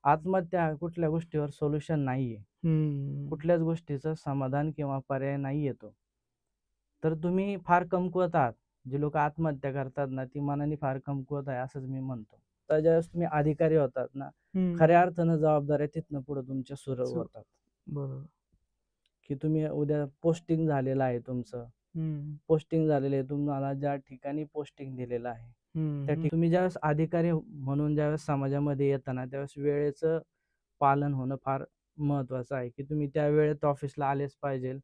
आत्महत्या हा कुठल्या गोष्टीवर सोल्युशन नाहीये. कुठल्याच गोष्टीचं समाधान किंवा पर्याय नाही येतो. तर तुम्ही फार कमकुवत आहात. जे लोक आत्महत्या करतात ना, ती मनाने फार कमकुवत आहे असंच मी म्हणतो. तर ज्यावेळेस तुम्ही अधिकारी होतात ना, खऱ्या अर्थानं जबाबदाऱ्या तिथनं पुढे तुमच्या सुरू होतात. बरोबर. की तुम्ही उद्या पोस्टिंग झालेलं आहे तुमचं. पोस्टिंग झालेलं आहे. तुम्हाला ज्या ठिकाणी पोस्टिंग दिलेलं आहे, त्या ठिकाणी तुम्ही ज्यावेळेस अधिकारी म्हणून ज्यावेळेस समाजामध्ये येता ना, त्यावेळेस वेळेचं पालन होणं फार महत्त्वाचं आहे, की तुम्ही त्या वेळेत ऑफिसला आलेच पाहिजे.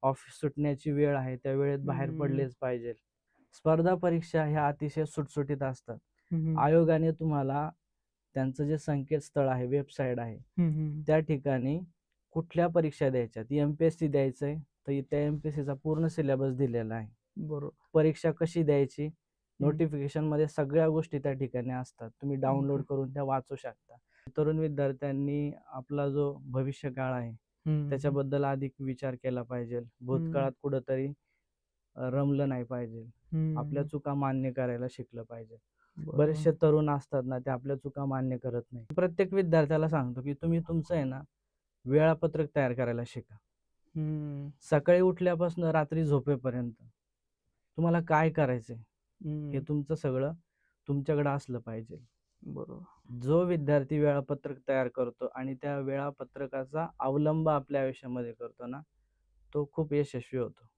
ऑफिस सुटण्याची वेळ आहे, त्या वेळेत बाहेर पडलेच पाहिजे. स्पर्धा परीक्षा ह्या अतिशय सुटसुटीत असतात. आयोगाने तुम्हाला त्यांचं जे संकेतस्थळ आहे, वेबसाईट आहे, त्या ठिकाणी कुठल्या परीक्षा द्यायच्यात, एमपीएससी द्यायचंय तर त्या एमपीएससीचा पूर्ण सिलेबस दिलेला आहे. बरोबर. परीक्षा कशी द्यायची, नोटिफिकेशन मध्ये सगळ्या गोष्टी त्या ठिकाणी असतात. तुम्ही डाउनलोड करून त्या वाचू शकता. तरुण विद्यार्थ्यांनी आपला जो भविष्यकाळ आहे त्याच्याबद्दल अधिक विचार केला पाहिजे. भूतकाळात कुठंतरी रमलं नाही पाहिजे. आपल्या चुका मान्य करायला शिकलं पाहिजे. बरेचसे तरुण असतात ना, ते आपल्या चुका मान्य करत नाही. प्रत्येक विद्यार्थ्याला सांगतो की तुम्ही तुमचं आहे ना, वेळापत्रक तयार करायला शिका. सकाळी उठल्यापासून रात्री झोपेपर्यंत तुम्हाला काय करायचंय हे तुमचं सगळं तुमच्याकडे असलं पाहिजे. बरोबर. जो विद्यार्थी वेळापत्रक तयार करतो आणि त्या वेळापत्रकाचा अवलंब आपल्या आयुष्यामध्ये करतो ना, तो खूप यशस्वी होतो.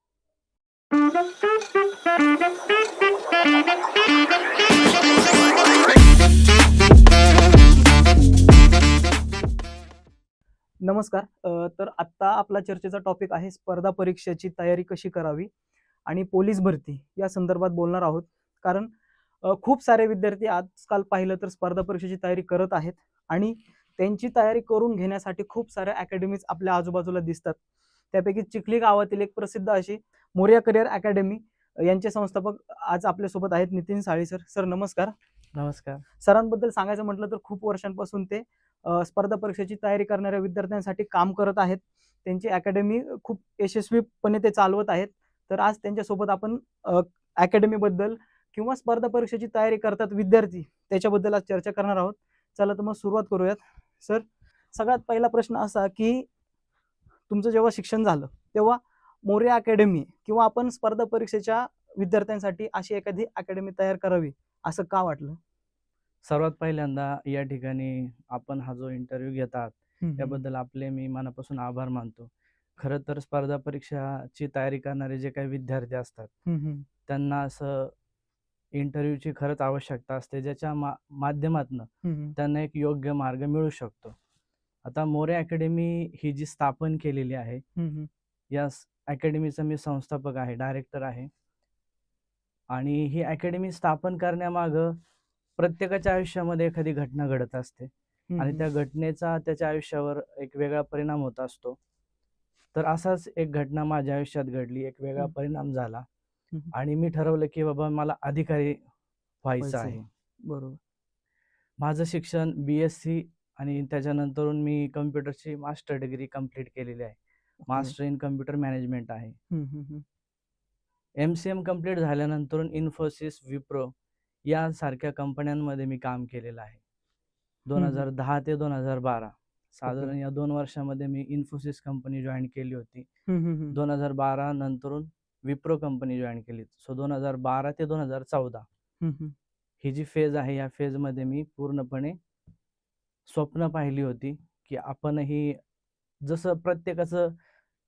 नमस्कार. तर आत्ता आपला चर्चेचा टॉपिक आहे स्पर्धा परीक्षेची तयारी कशी करावी आणि पोलीस भरती या संदर्भात बोलणार आहोत. कारण खूप सारे विद्यार्थी आजकाल पाहिलं तर स्पर्धा परीक्षेची तयारी करत आहेत आणि त्यांची तयारी करून घेण्यासाठी खूप साऱ्या अकॅडमीज आपल्या आजूबाजूला दिसतात. त्यापैकी चिखली गावातील एक प्रसिद्ध अशी मोरिया करिअर अकॅडमी यांचे संस्थापक आज आपल्यासोबत आहेत नितीन साळी सर. सर नमस्कार. नमस्कार. सरांबद्दल सांगायचं म्हटलं तर खूप वर्षांपासून ते स्पर्धा परीक्षेची तयारी करणाऱ्या विद्यार्थ्यांसाठी काम करत आहेत. त्यांची अकॅडमी खूप यशस्वीपणे ते चालवत आहेत. तर आज त्यांच्यासोबत आपण अकॅडमी बद्दल किंवा स्पर्धा परीक्षेची तयारी करतात विद्यार्थी त्याच्याबद्दल आज चर्चा करणार आहोत. चला तर मग सुरुवात करूयात. सर, सगळ्यात पहिला प्रश्न असा की तुमचं जेव्हा शिक्षण झालं तेव्हा मोरिया अकॅडमी किंवा आपण स्पर्धा परीक्षेच्या विद्यार्थ्यांसाठी अशी एखादी अकॅडमी तयार करावी असं का वाटलं? सर्वात पहिल्यांदा या ठिकाणी आपण हा जो इंटरव्ह्यू घेतात त्याबद्दल आपले मी मनापासून आभार मानतो. खरं तर स्पर्धा परीक्षाची तयारी करणारे जे काही विद्यार्थी असतात त्यांना असं इंटरव्ह्यूची खरंच आवश्यकता असते, ज्याच्या माध्यमातून त्यांना एक योग्य मार्ग मिळू शकतो. आता मोरे अकॅडमी ही जी स्थापन केलेली आहे, या अकॅडमीचा मी संस्थापक आहे, डायरेक्टर आहे. आणि ही अकॅडमी स्थापन करण्यामागं प्रत्येकाच्या आयुष्यामध्ये एखादी घटना घडत असते आणि त्या घटनेचा त्याच्या आयुष्यावर एक वेगळा परिणाम होत असतो. तर असाच एक घटना माझ्या आयुष्यात घडली, एक वेगळा परिणाम झाला आणि मी ठरवलं की बाबा मला अधिकारी व्हायचं आहे. बरोबर. माझं शिक्षण BSc आणि त्याच्यानंतर मी कम्प्युटरची मास्टर डिग्री कंप्लीट केलेली आहे. मास्टर इन कम्प्युटर मॅनेजमेंट आहे. MCM कंप्लीट झाल्यानंतर इन्फोसिस, विप्रो यासारख्या कंपन्यांमध्ये मी काम केलेलं आहे. 2010 ते 2012 साधारण या 2 वर्षामध्ये मी इन्फोसिस कंपनी जॉईन केली होती. 2012 नंतरून विप्रो कंपनी जॉईन केली. सो 2012 ते 2014 ही जी फेज आहे, या फेजमध्ये मी पूर्णपणे स्वप्न पाहिली होती की आपणही जसं प्रत्येकाचं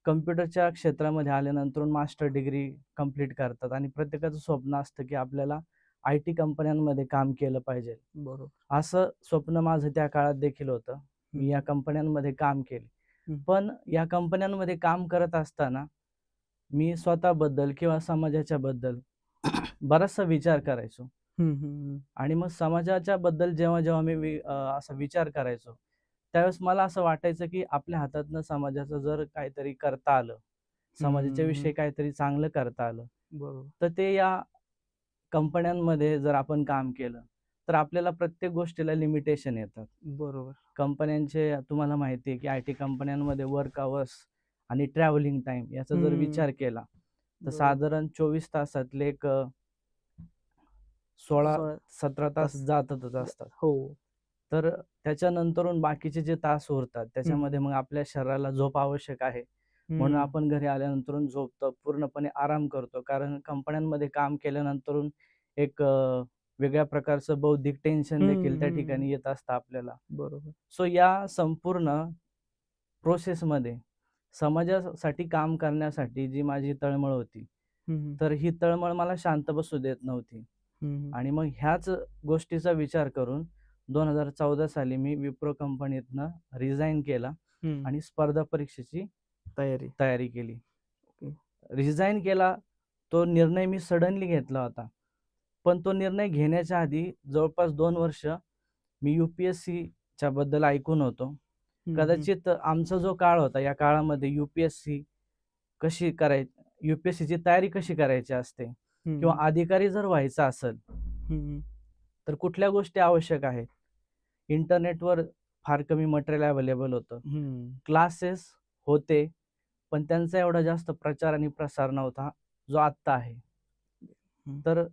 कम्प्युटरच्या क्षेत्रामध्ये आल्यानंतर मास्टर डिग्री कंप्लीट करतात आणि प्रत्येकाचं स्वप्न असतं की आपल्याला IT कंपन्यांमध्ये काम केलं पाहिजे. बरोबर. असं स्वप्न माझं त्या काळात देखील होतं. मी या कंपन्यांमध्ये काम केले. पण या कंपन्यांमध्ये काम करत असताना मी स्वतःबद्दल किंवा समाजाच्या बद्दल बराचसा विचार करायचो. आणि मग समाजाच्या बद्दल जेव्हा जेव्हा मी असा विचार करायचो, त्यावेळेस मला असं वाटायचं की आपल्या हातातनं समाजाचं जर काहीतरी करता आलं, समाजाच्या विषयी काहीतरी चांगलं करता आलं, तर ते या कंपन्यांमध्ये जर आपण काम केलं तर आपल्याला प्रत्येक गोष्टीला लिमिटेशन येतात. बरोबर. कंपन्यांचे तुम्हाला माहिती आहे की IT कंपन्यांमध्ये वर्क अवर्स आणि ट्रॅव्हलिंग टाइम याचा जर विचार केला तर साधारण 24 तासातले एक 16-17 तास जातातच असतात. तर त्याच्यानंतरून बाकीचे जे तास उरतात त्याच्यामध्ये मग आपल्या शरीराला झोप आवश्यक आहे. म्हणून आपण घरी आल्यानंतर झोपतो, पूर्णपणे आराम करतो. कारण कंपन्यांमध्ये काम केल्यानंतर एक वेगळ्या प्रकारचं बौद्धिक टेन्शन देखील त्या ठिकाणी येत असतं आपल्याला. बरोबर. सो या संपूर्ण प्रोसेसमध्ये समाजासाठी काम करण्यासाठी जी माझी तळमळ होती, तर ही तळमळ मला शांत बसू देत नव्हती. आणि मग ह्याच गोष्टीचा विचार करून 2014 साली मी विप्रो कंपनीतनं रिझाईन केला आणि स्पर्धा परीक्षेची तयारी केली. रिझाईन केला, तो निर्णय मी सडनली घेतला होता. पण तो निर्णय घेण्याच्या आधी जवळपास 2 वर्ष मी UPSCच्या बद्दल ऐकून होतो. कदाचित आमचा जो काळ होता, या काळामध्ये UPSCची तयारी कशी करायची असते किंवा अधिकारी जर व्हायचं असेल तर कुठल्या गोष्टी आवश्यक आहेत. इंटरनेटवर फार कमी मटेरियल अवेलेबल होतं. क्लासेस होते, पण त्यांचा एवढा जास्त प्रचार आणि प्रसार नव्हता जो आत्ता आहे. तर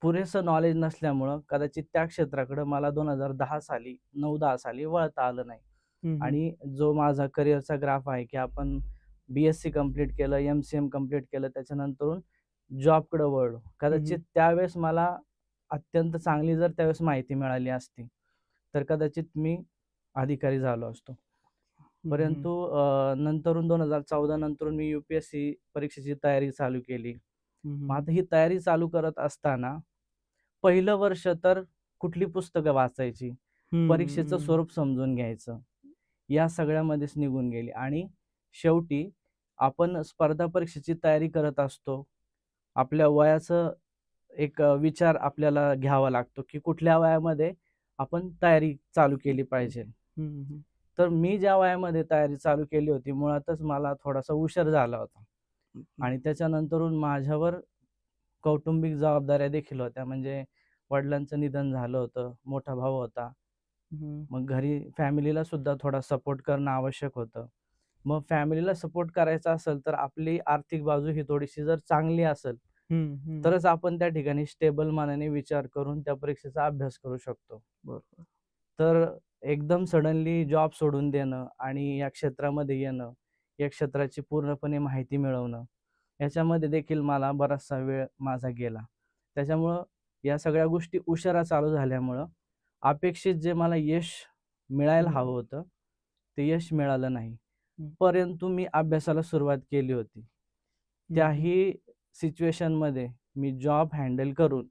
पुरेसं नॉलेज नसल्यामुळं कदाचित त्या क्षेत्राकडे मला 9-10 साली वळता आलं नाही. आणि जो माझा करिअरचा ग्राफ आहे की आपण BSc कंप्लीट केलं, MCM कंप्लीट केलं, त्याच्यानंतर जॉबकडे वळलो. कदाचित त्यावेळेस मला अत्यंत चांगली जर त्यावेळेस माहिती मिळाली असती तर कदाचित मी अधिकारी झालो असतो. परंतु नंतरून 2014 नंतरून मी UPSC परीक्षेची तयारी चालू केली. मग आता ही तयारी चालू करत असताना पहिलं वर्ष तर कुठली पुस्तकं वाचायची, परीक्षेचं स्वरूप समजून घ्यायचं, या सगळ्यामध्येच निघून गेली. आणि शेवटी आपण स्पर्धा परीक्षेची तयारी करत असतो, आपल्या वयाचं एक विचार आपल्याला घ्यावा लागतो की कुठल्या वयामध्ये आपण तयारी चालू केली पाहिजे. तर मी ज्या वयामध्ये तयारी चालू केली होती, मुळातच मला थोडासा उशीर झाला होता. आणि त्याच्यानंतरून माझ्यावर कौटुंबिक जबाबदाऱ्या देखील होत्या. म्हणजे वडिलांचं निधन झालं होतं, मोठा भाऊ होता. मग घरी फॅमिलीला सुद्धा थोडा सपोर्ट करणं आवश्यक होतं. मग फॅमिलीला सपोर्ट करायचा असेल तर आपली आर्थिक बाजू ही थोडीशी जर चांगली असेल तरच आपण त्या ठिकाणी स्टेबल मनाने विचार करून त्या परीक्षेचा अभ्यास करू शकतो. बरोबर. तर एकदम सडनली जॉब सोडून देणं आणि या क्षेत्रामध्ये येणं, या क्षेत्राची पूर्णपणे माहिती मिळवणं, याच्यामध्ये देखील मला बराचसा वेळ माझा गेला. त्याच्यामुळं या सगळ्या गोष्टी उशिरा चालू झाल्यामुळं अपेक्षित जे मला यश मिळायला हवं होतं ते यश मिळालं नाही. परंतु मी अभ्यासाला सुरुवात केली होती. त्याही सिच्युएशनमध्ये मी जॉब हँडल करून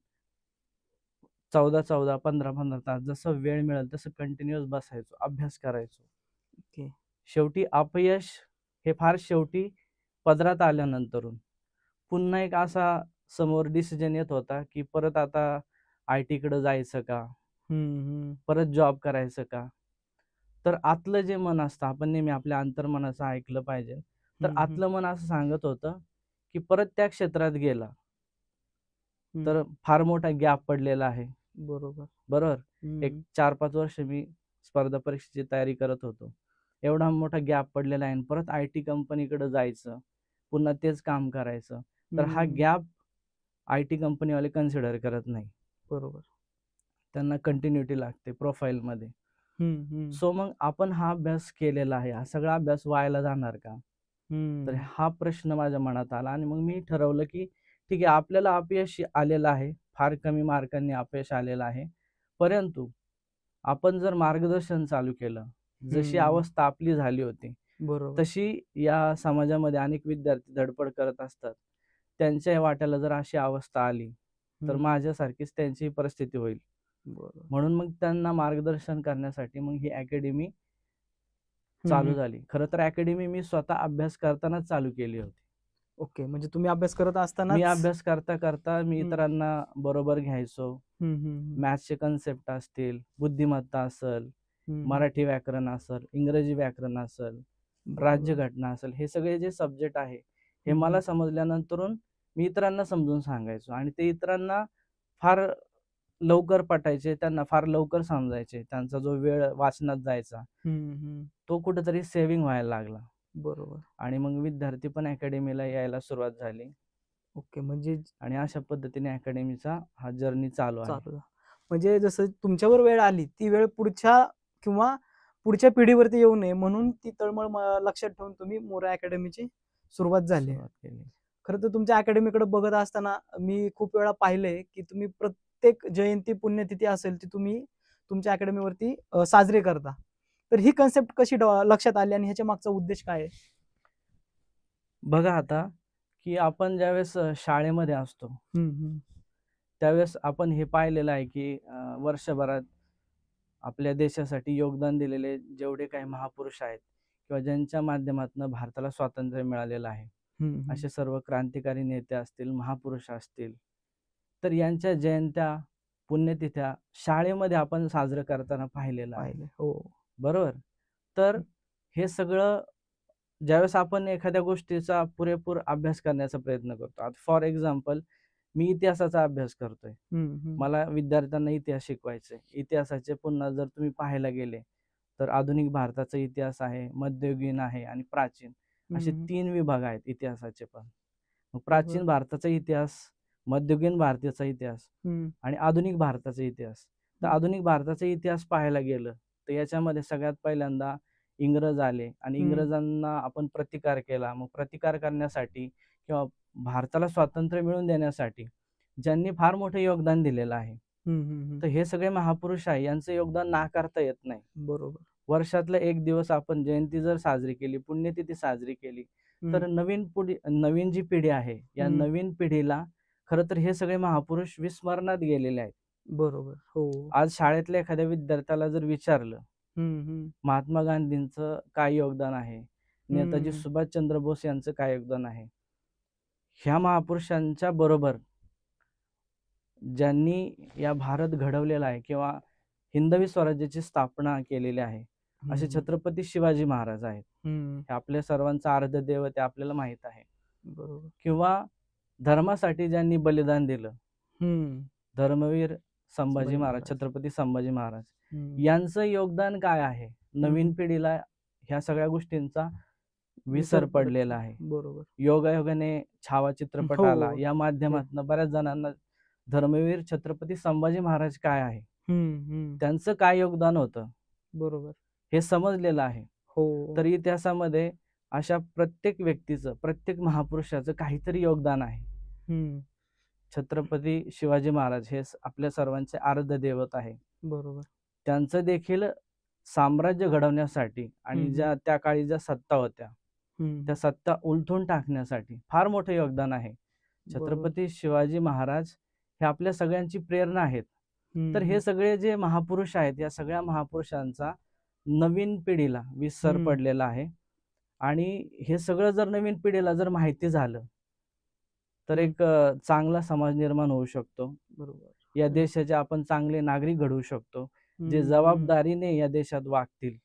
14-14, 15-15 तास जसं वेळ मिळेल तसं कंटिन्युअस बसायचो, अभ्यास करायचो. शेवटी अपयश हे फार शेवटी पदरात आल्यानंतरून पुन्हा एक असा समोर डिसिजन येत होता की परत आता IT कडे जायचं का, परत जॉब करायचं का. तर आतलं जे मन असतं, आपण नेहमी आपल्या अंतर्मनाचं ऐकलं पाहिजे. तर आतलं मन असं सांगत होतं की परत त्या क्षेत्रात गेला तर फार मोठा गॅप पडलेला आहे. बरोबर. एक 4-5 वर्ष मी स्पर्धा परीक्षेची तयारी करत होतो. एवढा मोठा गॅप पडलेला आहे आणि परत IT कंपनीकडे जायचं, पुन्हा तेच काम करायचं. तर हा गॅप IT कंपनीवाले कन्सिडर करत नाही. बरोबर. त्यांना कंटिन्युटी लागते प्रोफाईलमध्ये. सो मग आपण हा अभ्यास केलेला आहे, हा सगळा अभ्यास वायाला जाणार का? तर हा प्रश्न माझ्या मनात आला आणि मग मी ठरवलं की ठीक आहे, आपल्याला अपयश आलेलं आहे, फार कमी मार्कांनी अपयश आलेलं आहे. परंतु आपण जर मार्गदर्शन चालू केलं, जशी अवस्था आपली झाली होती तशी या समाजामध्ये अनेक विद्यार्थी धडपड करत असतात. त्यांच्या वाट्याला जर अशी अवस्था आली तर माझ्यासारखीच त्यांची परिस्थिती होईल. म्हणून मग त्यांना मार्गदर्शन करण्यासाठी मग ही अकॅडमी चालू झाली. खरं तर अकॅडमी मी स्वतः अभ्यास करतानाच चालू केली होती. ओके, म्हणजे तुम्ही अभ्यास करत असताना मी अभ्यास करता करता मी इतरांना बरोबर घ्यायचो. मॅथ्सचे कन्सेप्ट असतील, बुद्धिमत्ता असेल, मराठी व्याकरण असेल, इंग्रजी व्याकरण असेल, राज्यघटना असेल, हे सगळे जे सब्जेक्ट आहे हे मला समजल्यानंतर मी इतरांना समजून सांगायचो आणि ते इतरांना फार लवकर पटायचे, त्यांना फार लवकर समजायचे. त्यांचा जो वेळ वाचनात जायचा तो कुठेतरी सेव्हिंग व्हायला लागला. बरोबर. आणि मग विद्यार्थी पण अकॅडमीला यायला सुरुवात झाली. ओके, म्हणजे आणि अशा पद्धतीने अकॅडमीचा हा जर्नी चालू आहे. म्हणजे जसं तुमच्यावर वेळ आली ती वेळ पुढच्या किंवा पुढच्या पिढीवरती येऊ नये म्हणून ती तळमळ लक्षात ठेवून तुम्ही मोरा अकॅडमीची सुरुवात झाली. सुरुवात केली. खरं तर तुमच्या अकॅडमीकडे बघत असताना मी खूप वेळा पाहिलंय की तुम्ही प्रत्येक जयंती पुण्यतिथी असेल ती तुम्ही तुमच्या अकॅडमीवरती साजरी करता. तर ही कन्सेप्ट कशी लक्षात आली आणि ह्याच्या मागचा उद्देश काय आहे? बघा आता, की आपण ज्यावेळेस शाळेमध्ये असतो, त्यावेळेस आपण हे पाहिलेलं आहे की वर्षभरात आपल्या देशासाठी योगदान दिलेले जेवढे काही महापुरुष आहेत किंवा ज्यांच्या माध्यमातून भारताला स्वातंत्र्य मिळालेलं आहे, असे सर्व क्रांतिकारी नेते असतील, महापुरुष असतील, तर यांच्या जयंत्या, पुण्यतिथ्या शाळेमध्ये आपण साजरं करताना पाहिलेलं आहे. हो, बरोबर. तर हे सगळं ज्यावेळेस आपण एखाद्या गोष्टीचा पुरेपूर अभ्यास करण्याचा प्रयत्न करतो, आता फॉर एक्झाम्पल मी इतिहासाचा अभ्यास करतोय, मला विद्यार्थ्यांना इतिहास शिकवायचा आहे. इतिहासाचे पुन्हा जर तुम्ही पाहायला गेले तर आधुनिक भारताचा इतिहास आहे, मध्ययुगीन आहे आणि प्राचीन, असे 3 विभाग आहेत इतिहासाचे पण. मग प्राचीन भारताचा इतिहास, मध्ययुगीन भारताचा इतिहास आणि आधुनिक भारताचा इतिहास. तर आधुनिक भारताचा इतिहास पाहायला गेलं तर याच्यामध्ये सगळ्यात पहिल्यांदा इंग्रज आले आणि इंग्रजांना आपण प्रतिकार केला. मग प्रतिकार करण्यासाठी किंवा भारताला स्वातंत्र्य मिळवून देण्यासाठी ज्यांनी फार मोठे योगदान दिलेलं आहे, तर हे सगळे महापुरुष आहे, यांचं योगदान नाकारता येत नाही. बरोबर. वर्षातला एक दिवस आपण जयंती जर साजरी केली, पुण्यतिथी साजरी केली, तर नवीन जी पिढी आहे, या नवीन पिढीला खरं तर हे सगळे महापुरुष विस्मरणात गेलेले आहेत. बरोबर. हो. आज शाळेतल्या एखाद्या विद्यार्थ्याला जर विचारलं महात्मा गांधींचं काय योगदान आहे, नेताजी सुभाषचंद्र बोस यांचं काय योगदान आहे, ह्या महापुरुषांच्या बरोबर ज्यांनी या भारत घडवलेला आहे किंवा हिंदवी स्वराज्याची स्थापना केलेली आहे, असे छत्रपती शिवाजी महाराज आहेत. हे आपल्या सर्वांचा आराध्य दैवत आहे, आपल्याला माहित आहे. बरोबर. किंवा धर्मासाठी ज्यांनी बलिदान दिलं, धर्मवीर संभाजी महाराज, छत्रपती संभाजी महाराज, यांचं योगदान काय आहे? नवीन पिढीला ह्या सगळ्या गोष्टींचा विसर पडलेला आहे. बरोबर. योगायोगाने छावा चित्रपट आला, या माध्यमातून बऱ्याच जणांना धर्मवीर छत्रपती संभाजी महाराज काय आहे, त्यांचं काय योगदान होतं, बरोबर, हे समजलेलं आहे. हो. तर इतिहासामध्ये अशा प्रत्येक व्यक्तीचं, प्रत्येक महापुरुषाचं काहीतरी योगदान आहे. छत्रपती शिवाजी महाराज हे आपल्या सर्वांचे आराध्य दैवत आहे. बरोबर. त्यांचं देखील साम्राज्य घडवण्यासाठी आणि त्या काळी ज्या सत्ता होत्या, त्या सत्ता उलथून टाकण्यासाठी फार मोठं योगदान आहे. छत्रपती शिवाजी महाराज हे आपल्या सगळ्यांची प्रेरणा आहेत. तर हे सगळे जे महापुरुष आहेत, या सगळ्या महापुरुषांचा नवीन पिढीला विसर पडलेला आहे. आणि हे सगळं जर नवीन पिढीला जर माहिती झालं तर एक चांगला समाज निर्माण होऊ शकतो. बरोबर. या देशाचे आपण चांगले नागरिक घडवू शकतो, जे जबाबदारीने या देशात वागतील.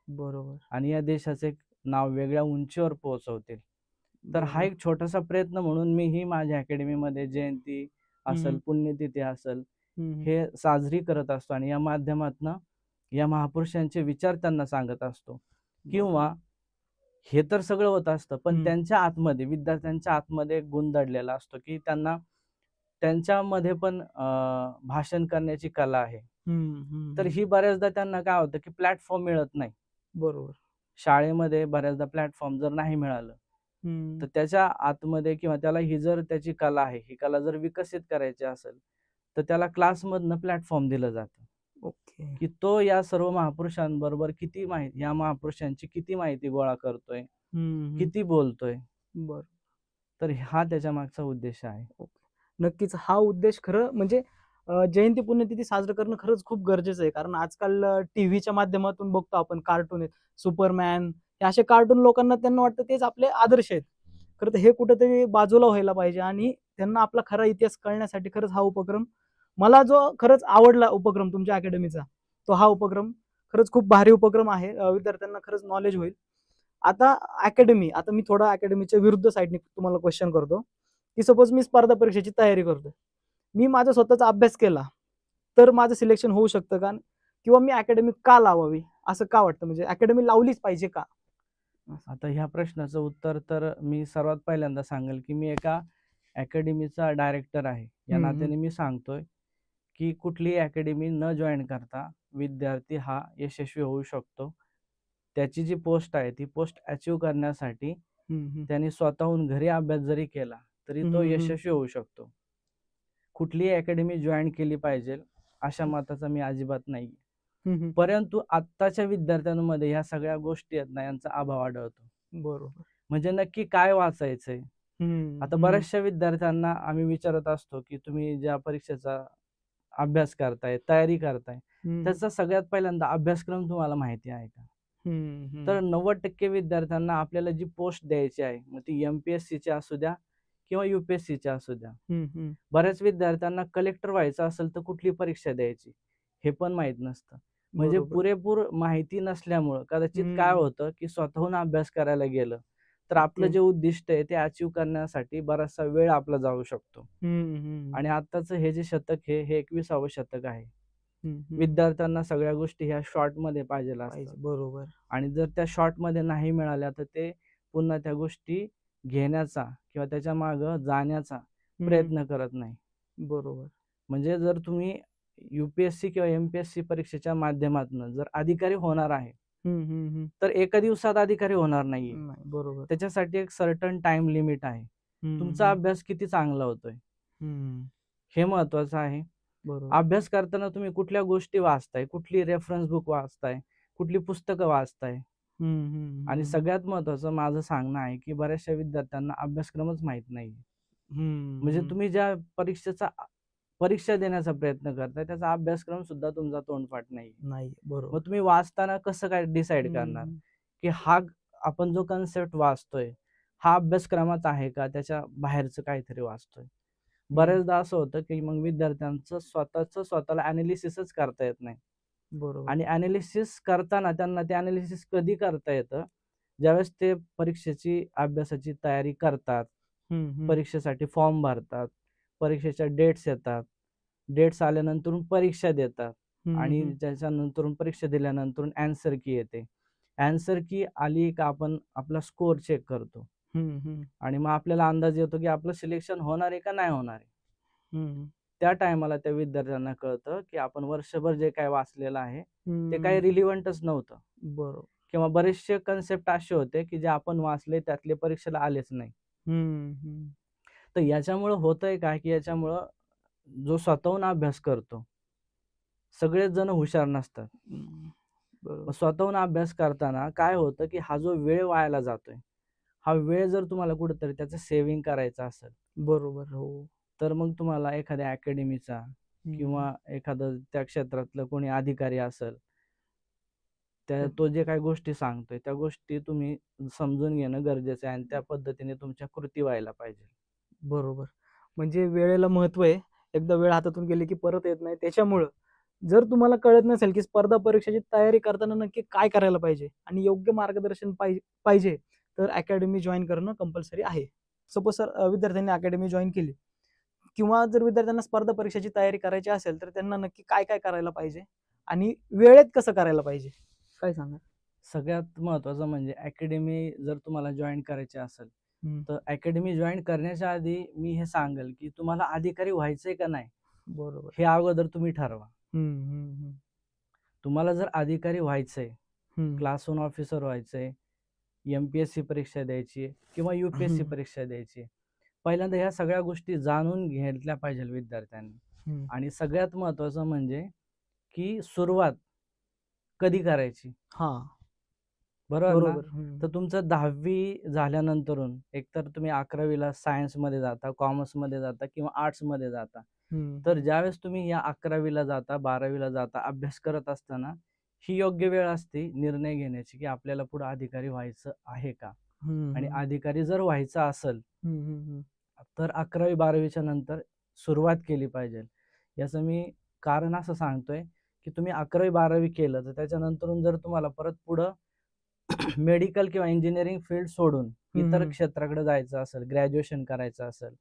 बरोबर. आणि या देशाचे नाव वेगळ्या उंचीवर पोहोचवतील. तर हा एक छोटासा प्रयत्न म्हणून मी ही माझ्या अकॅडमीमध्ये जयंती असेल, पुण्यतिथी असेल, हे साजरी करत असतो आणि या माध्यमातून या महापुरुषांचे विचार त्यांना सांगत असतो. किंवा हे तर सगळं होत असतं, पण त्यांच्या आतमध्ये, विद्यार्थ्यांच्या आतमध्ये गुण दडलेला असतो की त्यांना त्यांच्यामध्ये पण भाषण करण्याची कला आहे. तर ही बऱ्याचदा त्यांना काय होतं की प्लॅटफॉर्म मिळत नाही. बरोबर. शाळेमध्ये बऱ्याचदा प्लॅटफॉर्म जर नाही मिळालं तर त्याच्या आतमध्ये किंवा त्याला ही जर त्याची कला आहे, ही कला जर विकसित करायची असेल तर त्याला क्लासमधनं प्लॅटफॉर्म दिलं जातं. ओके. की तो या सर्व महापुरुषांबरोबर किती माहिती, या महापुरुषांची किती माहिती गोळा करतोय, किती बोलतोय. बर. तर हा त्याच्या मागचा उद्देश आहे. नक्कीच हा उद्देश खरं म्हणजे जयंती पुण्यतिथी साजरं करणं खरंच खूप गरजेचं आहे. कारण आजकाल टीव्हीच्या माध्यमातून बघतो आपण, कार्टून आहेत, सुपरमॅन, हे असे कार्टून लोकांना त्यांना वाटतं तेच आपले आदर्श आहेत. खरं तर हे कुठेतरी बाजूला व्हायला पाहिजे आणि त्यांना आपला खरा इतिहास कळण्यासाठी खरंच हा उपक्रम, मला जो खरंच आवडला उपक्रम तुमच्या अकॅडमीचा, तो हा उपक्रम खरंच खूप भारी उपक्रम आहे. विद्यार्थ्यांना खरंच नॉलेज होईल. आता आता मी थोडा अकॅडमीच्या विरुद्ध साईडने तुम्हाला क्वेश्चन करतो की सपोज मी स्पर्धा परीक्षेची तयारी करतोय, मी माझा स्वतःचा अभ्यास केला तर माझं सिलेक्शन होऊ शकतं का? किंवा मी अकॅडमी का लावावी असं का वाटतं? म्हणजे अकॅडमी लावलीच पाहिजे का? आता ह्या प्रश्नाचं उत्तर तर मी सर्वात पहिल्यांदा सांगेल की मी एका अकॅडमीचा डायरेक्टर आहे, या नात्याने मी सांगतोय की कुठलीही अकॅडमी न जॉईन करता विद्यार्थी हा यशस्वी होऊ शकतो. त्याची जी पोस्ट आहे ती पोस्ट अचीव्ह करण्यासाठी त्यांनी स्वतःहून घरी अभ्यास जरी केला तरी तो यशस्वी होऊ शकतो. कुठलीही अकॅडमी जॉईन केली पाहिजे अशा मताचा मी अजिबात नाही. परंतु आत्ताच्या विद्यार्थ्यांमध्ये ह्या सगळ्या गोष्टी आहेत ना, यांचा अभाव आढळतो. बरोबर. म्हणजे नक्की काय वाचायचंय? आता बऱ्याचशा विद्यार्थ्यांना आम्ही विचारत असतो की तुम्ही ज्या परीक्षेचा अभ्यास करताय, तयारी करताय, त्याचा सगळ्यात पहिल्यांदा अभ्यासक्रम तुम्हाला माहिती आहे का? तर 90% विद्यार्थ्यांना आपल्याला जी पोस्ट द्यायची आहे, मग ती MPSCची असू द्या किंवा UPSCची असू द्या. बऱ्याच विद्यार्थ्यांना कलेक्टर व्हायचं असेल तर कुठली परीक्षा द्यायची हे पण माहित नसतं. म्हणजे पुरेपूर माहिती नसल्यामुळं कदाचित काय होतं की स्वतःहून अभ्यास करायला गेलं तर आपलं जे उद्दिष्ट आहे ते अचीव्ह करण्यासाठी बराचसा वेळ आपला जाऊ शकतो. आणि आताचं हे जे शतक हे 21सावं शतक आहे. विद्यार्थ्यांना सगळ्या गोष्टी ह्या शॉर्ट मध्ये पाहिजे असतात. बरोबर. आणि जर त्या शॉर्ट मध्ये नाही मिळाल्या तर ते पुन्हा त्या गोष्टी घेण्याचा किंवा त्याच्या मागं जाण्याचा प्रयत्न करत नाही. बरोबर. म्हणजे जर तुम्ही UPSC किंवा MPSC परीक्षेच्या माध्यमातून जर अधिकारी होणार आहे तर एका दिवसात अधिकारी होणार नाहीये. बरोबर. त्याच्यासाठी एक सर्टन टाइम लिमिट आहे. तुमचा अभ्यास किती चांगला होतोय हे महत्वाचं आहे. बरोबर. अभ्यास करताना तुम्ही कुठल्या गोष्टी वाचताय, कुठली रेफरन्स बुक वाचताय, कुठली पुस्तकं वाचताय. आणि सगळ्यात महत्वाचं माझं सांगणं आहे की बऱ्याचशा विद्यार्थ्यांना अभ्यासक्रमच माहित नाही. म्हणजे तुम्ही ज्या परीक्षा देण्याचा प्रयत्न करताय त्याचा अभ्यासक्रम सुद्धा तुमचा तोंडपाठ नाही. बरोबर. मग तुम्ही वाचताना कसं काय डिसाईड करणार की हा आपण जो कन्सेप्ट वाचतोय हा अभ्यासक्रमात आहे का, त्याच्या बाहेरचं काहीतरी वाचतोय. बऱ्याचदा असं होतं की मग विद्यार्थ्यांचं स्वतःला अनालिसिसच करता येत नाही. बरोबर. आणि अनालिसिस करताना त्यांना ते अनालिसिस कधी करता येतं, ज्यावेळेस ते परीक्षेची अभ्यासाची तयारी करतात, परीक्षेसाठी फॉर्म भरतात, परीक्षेच्या डेट्स येतात, डेट्स आल्यानंतर परीक्षा देतात आणि त्याच्यानंतर परीक्षा दिल्यानंतर अँसर की येते. अँसर की आली का आपण आपला स्कोअर चेक करतो आणि मग आपल्याला अंदाज येतो की आपलं सिलेक्शन होणार आहे का नाही होणार आहे. त्या टायमाला त्या विद्यार्थ्यांना कळतं की आपण वर्षभर जे काय वाचलेलं आहे ते काही रिलिव्हंटच नव्हतं. बरोबर. किंवा बरेचसे कन्सेप्ट असे होते की जे आपण वाचले त्यातले परीक्षेला आलेच नाही. तर याच्यामुळं होतंय काय की याच्यामुळं जो स्वतःहून अभ्यास करतो, सगळेच जण हुशार नसतात. स्वतःहून अभ्यास करताना काय होतं की हा जो वेळ वायाला जातोय, हा वेळ जर तुम्हाला कुठेतरी त्याचं सेव्हिंग करायचं असेल, बरोबर. हो. तर मग तुम्हाला एखाद्या अकॅडमीचा किंवा एखादं त्या क्षेत्रातलं कोणी अधिकारी असेल, तो जे काही गोष्टी सांगतोय त्या गोष्टी तुम्ही समजून घेणं गरजेचं आहे आणि त्या पद्धतीने तुमच्या कृती व्हायला पाहिजे. बरोबर. म्हणजे वेळेला महत्व आहे. एकदा वेळ हातातून गेली की परत येत नाही. त्याच्यामुळं जर तुम्हाला कळत नसेल की स्पर्धा परीक्षेची तयारी करताना नक्की काय करायला पाहिजे आणि योग्य मार्गदर्शन पाहिजे तर अकॅडमी जॉईन करणं कंपल्सरी आहे. सपोज विद्यार्थ्यांनी अकॅडमी जॉईन केली किंवा जर विद्यार्थ्यांना स्पर्धा परीक्षेची तयारी करायची असेल तर त्यांना नक्की काय काय करायला पाहिजे आणि वेळेत कसं करायला पाहिजे, काय सांगा? सगळ्यात महत्वाचं म्हणजे अकॅडमी जर तुम्हाला जॉईन करायची असेल तर अकॅडमी जॉईन करण्याच्या आधी मी हे सांगेल की तुम्हाला अधिकारी व्हायचंय का नाही. बरोबर. हे अगोदर तुम्ही ठरवा. तुम्हाला जर अधिकारी व्हायचंय, क्लास 1 ऑफिसर व्हायचंय, MPSC परीक्षा द्यायची किंवा UPSC परीक्षा द्यायची, पहिल्यांदा ह्या सगळ्या गोष्टी जाणून घेतल्या पाहिजे विद्यार्थ्यांनी. आणि सगळ्यात महत्वाचं म्हणजे की सुरुवात कधी करायची. बरोबर ना? तर तुमचं 10वी झाल्यानंतर एकतर तुम्ही 11वीला सायन्स मध्ये जाता, कॉमर्स मध्ये जाता किंवा आर्ट्स मध्ये जाता. तर ज्यावेळेस तुम्ही या 11वीला जाता, 12वीला जाता, अभ्यास करत असताना ही योग्य वेळ असते निर्णय घेण्याची की आपल्याला पुढे अधिकारी व्हायचं आहे का. आणि अधिकारी जर व्हायचं असेल तर 11वी 12वीच्या नंतर सुरुवात केली पाहिजे. याचं मी कारण असं सांगतोय की तुम्ही 11वी 12वी केलं तर त्याच्यानंतर जर तुम्हाला परत पुढं मेडिकल किंवा इंजिनिअरिंग फील्ड सोडून इतर क्षेत्राकडे जायचं असेल, ग्रॅज्युएशन करायचं असेल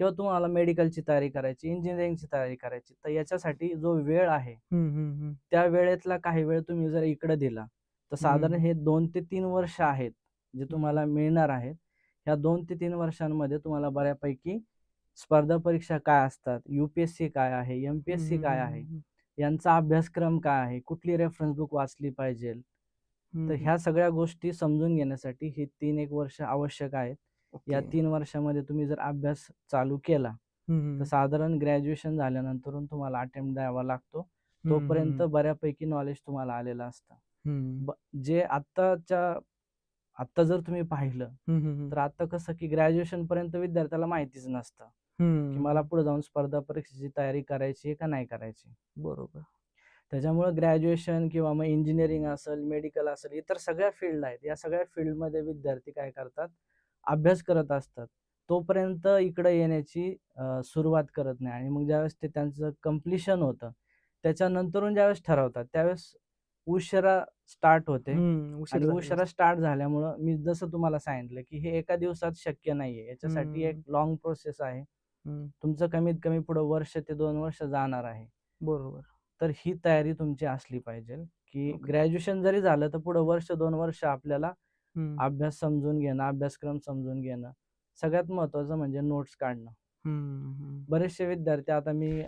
किंवा तुम्हाला मेडिकलची तयारी करायची, इंजिनिअरिंगची तयारी करायची, तर याच्यासाठी जो वेळ आहे त्या वेळेतला काही वेळ तुम्ही जर इकडे दिला तर साधारण हे 2 ते 3 वर्ष आहेत जे तुम्हाला मिळणार आहेत. ह्या 2 ते 3 वर्षांमध्ये तुम्हाला बऱ्यापैकी स्पर्धा परीक्षा काय असतात, UPSC काय आहे, MPSC काय आहे, यांचा अभ्यासक्रम काय आहे, कुठली रेफरन्स बुक वाचली पाहिजे. तर ह्या सगळ्या गोष्टी समजून घेण्यासाठी ही 3-1 वर्ष आवश्यक आहेत. या ओके. 3 वर्षामध्ये तुम्ही जर अभ्यास चालू केला, तर साधारण ग्रॅज्युएशन झाल्यानंतरून तुम्हाला अटेम्प्ट द्यावा लागतो. तोपर्यंत बऱ्यापैकी नॉलेज तुम्हाला आलेलं असतं. जे आत्ता जर तुम्ही पाहिलं, तर आता कसं की ग्रॅज्युएशन पर्यंत विद्यार्थ्याला माहितीच नसतं, की मला पुढे जाऊन स्पर्धा परीक्षेची तयारी करायची आहे का नाही करायची. बरोबर. त्याच्यामुळे ग्रॅज्युएशन किंवा मग इंजिनिअरिंग असेल, मेडिकल असेल, इतर सगळ्या फील्ड आहेत. या सगळ्या फील्डमध्ये विद्यार्थी काय करतात, अभ्यास करत असतात. तोपर्यंत इकडे येण्याची सुरुवात करत नाही. आणि मग ज्यावेळेस ते त्यांचं कंप्लिशन होतं, त्याच्यानंतरून ज्यावेळेस ठरवतात, त्यावेळेस उशिरा स्टार्ट होते. उशीर आणि झालेला उशिरा स्टार्ट झाल्यामुळं मी जसं तुम्हाला सांगितलं, की हे एका दिवसात शक्य नाहीये. याच्यासाठी एक लॉंग प्रोसेस आहे. तुमचं कमीत कमी पुढे 1 ते 2 वर्ष जाणार आहे. बरोबर. तर ही तयारी तुमची असली पाहिजे, की ओके. ग्रॅज्युएशन जरी झालं तर पुढे 1-2 वर्ष आपल्याला अभ्यास समजून घेणं, अभ्यासक्रम समजून घेणं. सगळ्यात महत्त्वाचं म्हणजे नोट्स काढणं. बरेचसे विद्यार्थी आता मी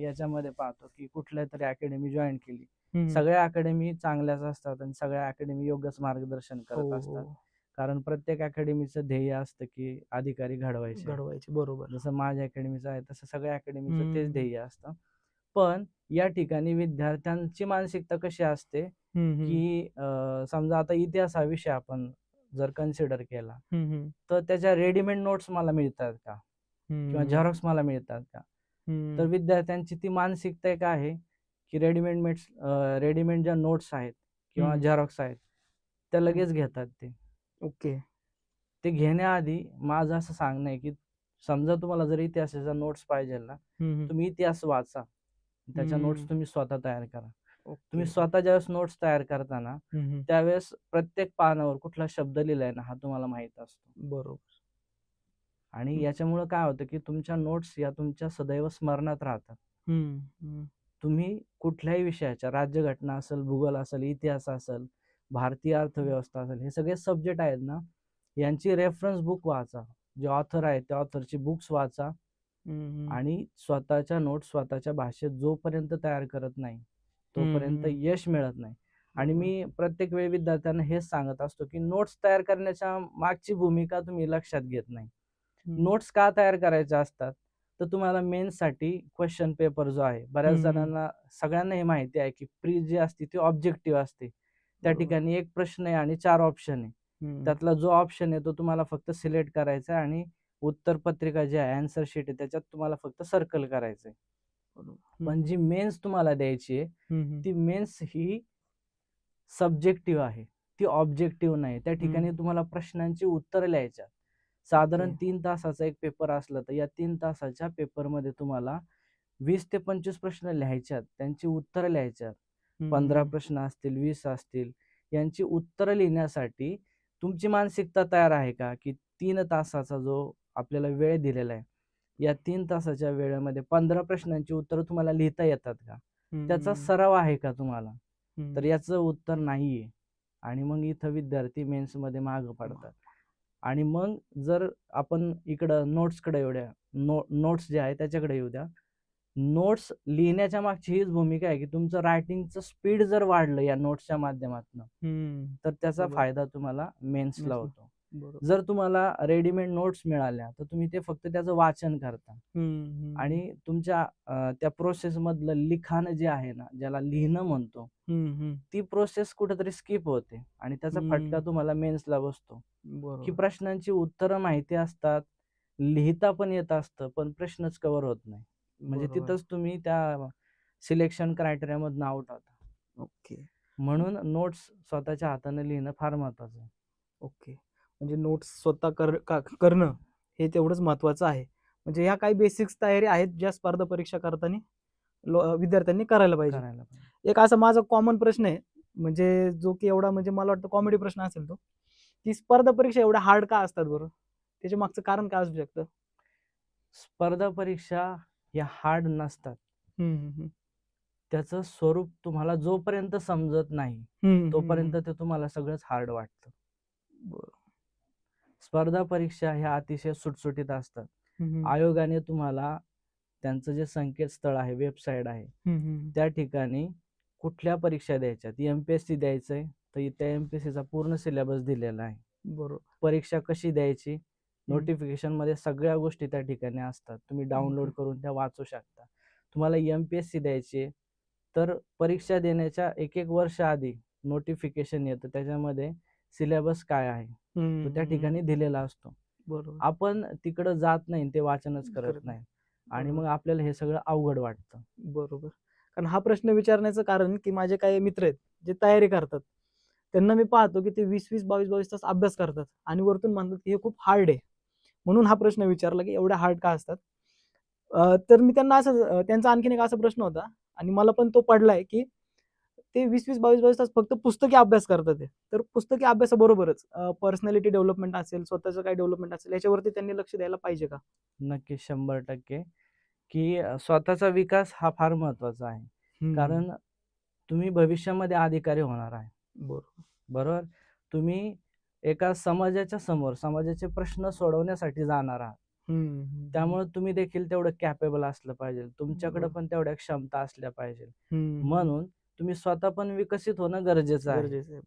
याच्यामध्ये पाहतो, की कुठल्या तरी अकॅडमी जॉईन केली. सगळ्या अकॅडमी चांगल्याच असतात आणि सगळ्या अकॅडमी योग्यच मार्गदर्शन करत असतात. कारण प्रत्येक अकॅडमीचं ध्येय असतं, की अधिकारी घडवायचे. घडवायचे. बरोबर. जसं माझ्या अकॅडमीचं आहे, तसं सगळ्या अकॅडमीचं तेच ध्येय असतं. पण या ठिकाणी विद्यार्थ्यांची मानसिकता कशी असते, की समजा आता इतिहास हा विषय आपण जर कन्सिडर केला, तर त्याच्या रेडीमेड नोट्स मला मिळतात का? किंवा झेरॉक्स मला मिळतात का? तर विद्यार्थ्यांची ती मानसिकता एक आहे, की रेडीमेड ज्या नोट्स आहेत किंवा झेरॉक्स आहेत, त्या लगेच घेतात ते. ओके. ते घेण्याआधी माझं असं सांगणं आहे, की समजा तुम्हाला जर इतिहासाचा नोट्स पाहिजे ना, तुम्ही इतिहास वाचा. त्याच्या नोट्स तुम्ही स्वतः तयार करा. तुम्ही स्वतः ज्यावेळेस नोट्स तयार करता ना, त्यावेळेस प्रत्येक पानावर कुठला शब्द लिहिलाय ना, हा तुम्हाला माहित असतो. बरोबर. आणि याच्यामुळं काय होतं, की तुमच्या नोट्स या तुमच्या सदैव स्मरणात राहतात. तुम्ही कुठल्याही विषयाच्या, राज्यघटना असेल, भूगोल असेल, इतिहास असेल, भारतीय अर्थव्यवस्था असेल, हे सगळे सब्जेक्ट आहेत ना, यांची रेफरन्स बुक वाचा. जे ऑथर आहेत त्या ऑथरची बुक्स वाचा. आणि स्वतःच्या नोट्स स्वतःच्या भाषेत जोपर्यंत तयार करत नाही, तोपर्यंत यश मिळत नाही. आणि मी प्रत्येक वेळी विद्यार्थ्यांना हेच सांगत असतो, की नोट्स तयार करण्याच्या मागची भूमिका तुम्ही लक्षात घेत नाही. नोट्स का तयार करायच्या असतात, तर तुम्हाला मेन्ससाठी क्वेश्चन पेपर जो आहे, बऱ्याच जणांना, सगळ्यांना हे माहिती आहे, की प्री जी असते ती ऑब्जेक्टिव्ह असते. त्या ठिकाणी एक प्रश्न आहे आणि 4 ऑप्शन आहे. त्यातला जो ऑप्शन आहे तो तुम्हाला फक्त सिलेक्ट करायचा आहे आणि उत्तर पत्रिका जी आहे, आन्सर शीट आहे, त्याच्यात तुम्हाला फक्त सर्कल करायचंय. पण जी मेन्स तुम्हाला द्यायची आहे, ती मेन्स ही सब्जेक्टिव्ह आहे, ती ऑब्जेक्टिव्ह नाही. त्या ठिकाणी तुम्हाला प्रश्नांची उत्तरं लिहायच्यात. साधारण 3 तासाचा एक पेपर असला तर या 3 तासाच्या पेपरमध्ये तुम्हाला 20 ते 25 प्रश्न लिहायच्यात, त्यांची उत्तरं लिहायच्यात. 15 प्रश्न असतील, 20 असतील. यांची उत्तरं लिहिण्यासाठी तुमची मानसिकता तयार आहे का, की 3 तासाचा जो आपल्याला वेळ दिलेला आहे, या 3 तासाच्या वेळेमध्ये 15 प्रश्नांची उत्तरं तुम्हाला लिहिता येतात का? त्याचा सराव आहे का तुम्हाला? तर याचं उत्तर नाहीये. आणि मग इथं विद्यार्थी मेन्समध्ये मागं पडतात. आणि मग जर आपण इकडं नोट्सकडे येऊया, नोट्स जे आहे त्याच्याकडे येऊ द्या. नोट्स लिहिण्याच्या मागची हीच भूमिका आहे, की तुमचं रायटिंगचं स्पीड जर वाढलं या नोट्सच्या माध्यमातून, तर त्याचा फायदा तुम्हाला मेन्सला होतो. जर तुम्हाला रेडीमेड नोट्स मिळाल्या, तर तुम्ही ते फक्त त्याचं वाचन करता. आणि तुमच्या त्या प्रोसेस मधलं लिखाण जे आहे ना, ज्याला लिहिणं म्हणतो, ती प्रोसेस कुठेतरी स्किप होते आणि त्याचा फटका तुम्हाला मेन्सला बसतो. की प्रश्नांची उत्तरं माहिती असतात, लिहिता पण येत असतं, पण प्रश्नच कव्हर होत नाही. म्हणजे तिथंच तुम्ही त्या सिलेक्शन क्रायटेरिया मधनं आउट होता. ओके. म्हणून नोट्स स्वतःच्या हाताने लिहिणं फार महत्वाचं आहे. ओके. म्हणजे नोट्स स्वतः करणं हे तेवढंच महत्वाचं आहे. म्हणजे ह्या काही बेसिक्स तयारी आहेत ज्या स्पर्धा परीक्षा करताना विद्यार्थ्यांनी करायला पाहिजे. एक असा माझा कॉमन प्रश्न आहे, म्हणजे जो की एवढा, म्हणजे मला वाटतं कॉमेडी प्रश्न असेल तो, की स्पर्धा परीक्षा एवढ्या हार्ड का असतात बरं? त्याच्या मागचं कारण काय असू शकतं? स्पर्धा परीक्षा या हार्ड नसतात. त्याचं स्वरूप तुम्हाला जोपर्यंत समजत नाही, तोपर्यंत ते तुम्हाला सगळंच हार्ड वाटतं. स्पर्धा परीक्षा ह्या अतिशय सुटसुटीत असतात. आयोगाने तुम्हाला त्यांचं जे संकेतस्थळ आहे, वेबसाईट आहे, त्या ठिकाणी कुठल्या परीक्षा द्यायच्यात, MPSC द्यायचंय तर त्या MPSCचा पूर्ण सिलेबस दिलेला आहे. बरोबर. परीक्षा कशी द्यायची, नोटिफिकेशन मध्ये सगळ्या गोष्टी त्या ठिकाणी असतात. तुम्ही डाउनलोड करून त्या वाचू शकता. तुम्हाला MPSC द्यायची तर परीक्षा देण्याच्या एक वर्ष आधी नोटिफिकेशन येतं, त्याच्यामध्ये सिलेबस काय आहे तो त्या ठिकाणी दिलेला असतो. बरोबर. आपण तिकडं जात नाही, ते वाचनच करत नाही आणि मग आपल्याला हे सगळं अवघड वाटतं. बरोबर. कारण हा प्रश्न विचारण्याचं कारण की माझे काही मित्र आहेत जे तयारी करतात, त्यांना मी पाहतो की ते 20-20, 22-22 तास अभ्यास करतात आणि वरतून म्हणतात की हे खूप हार्ड आहे. म्हणून हा प्रश्न विचारला की एवढ्या हार्ड का असतात? तर मी त्यांना असं त्यांचा आणखीन एक असा प्रश्न होता आणि मला पण तो पडलाय की ते 20-20, 22-22 तास फक्त पुस्तकी अभ्यास करतात आहे. तर पुस्तकी अभ्यासाबरोबरच पर्सनॅलिटी डेव्हलपमेंट असेल, स्वतःचं काही डेव्हलपमेंट असेल, याच्यावरती त्यांनी लक्ष द्यायला पाहिजे का? नक्की 100% की स्वतःचा विकास हा फार महत्वाचा आहे. कारण तुम्ही भविष्यामध्ये अधिकारी होणार आहे. बरोबर. बरोबर. तुम्ही एका समाजाच्या समोर समाजाचे प्रश्न सोडवण्यासाठी जाणार आहात. त्यामुळे तुम्ही देखील तेवढं कॅपेबल असलं पाहिजे. तुमच्याकडे पण तेवढ्या क्षमता असल्या पाहिजे. म्हणून तुम्ही स्वतः पण विकसित होणं गरजेचं आहे.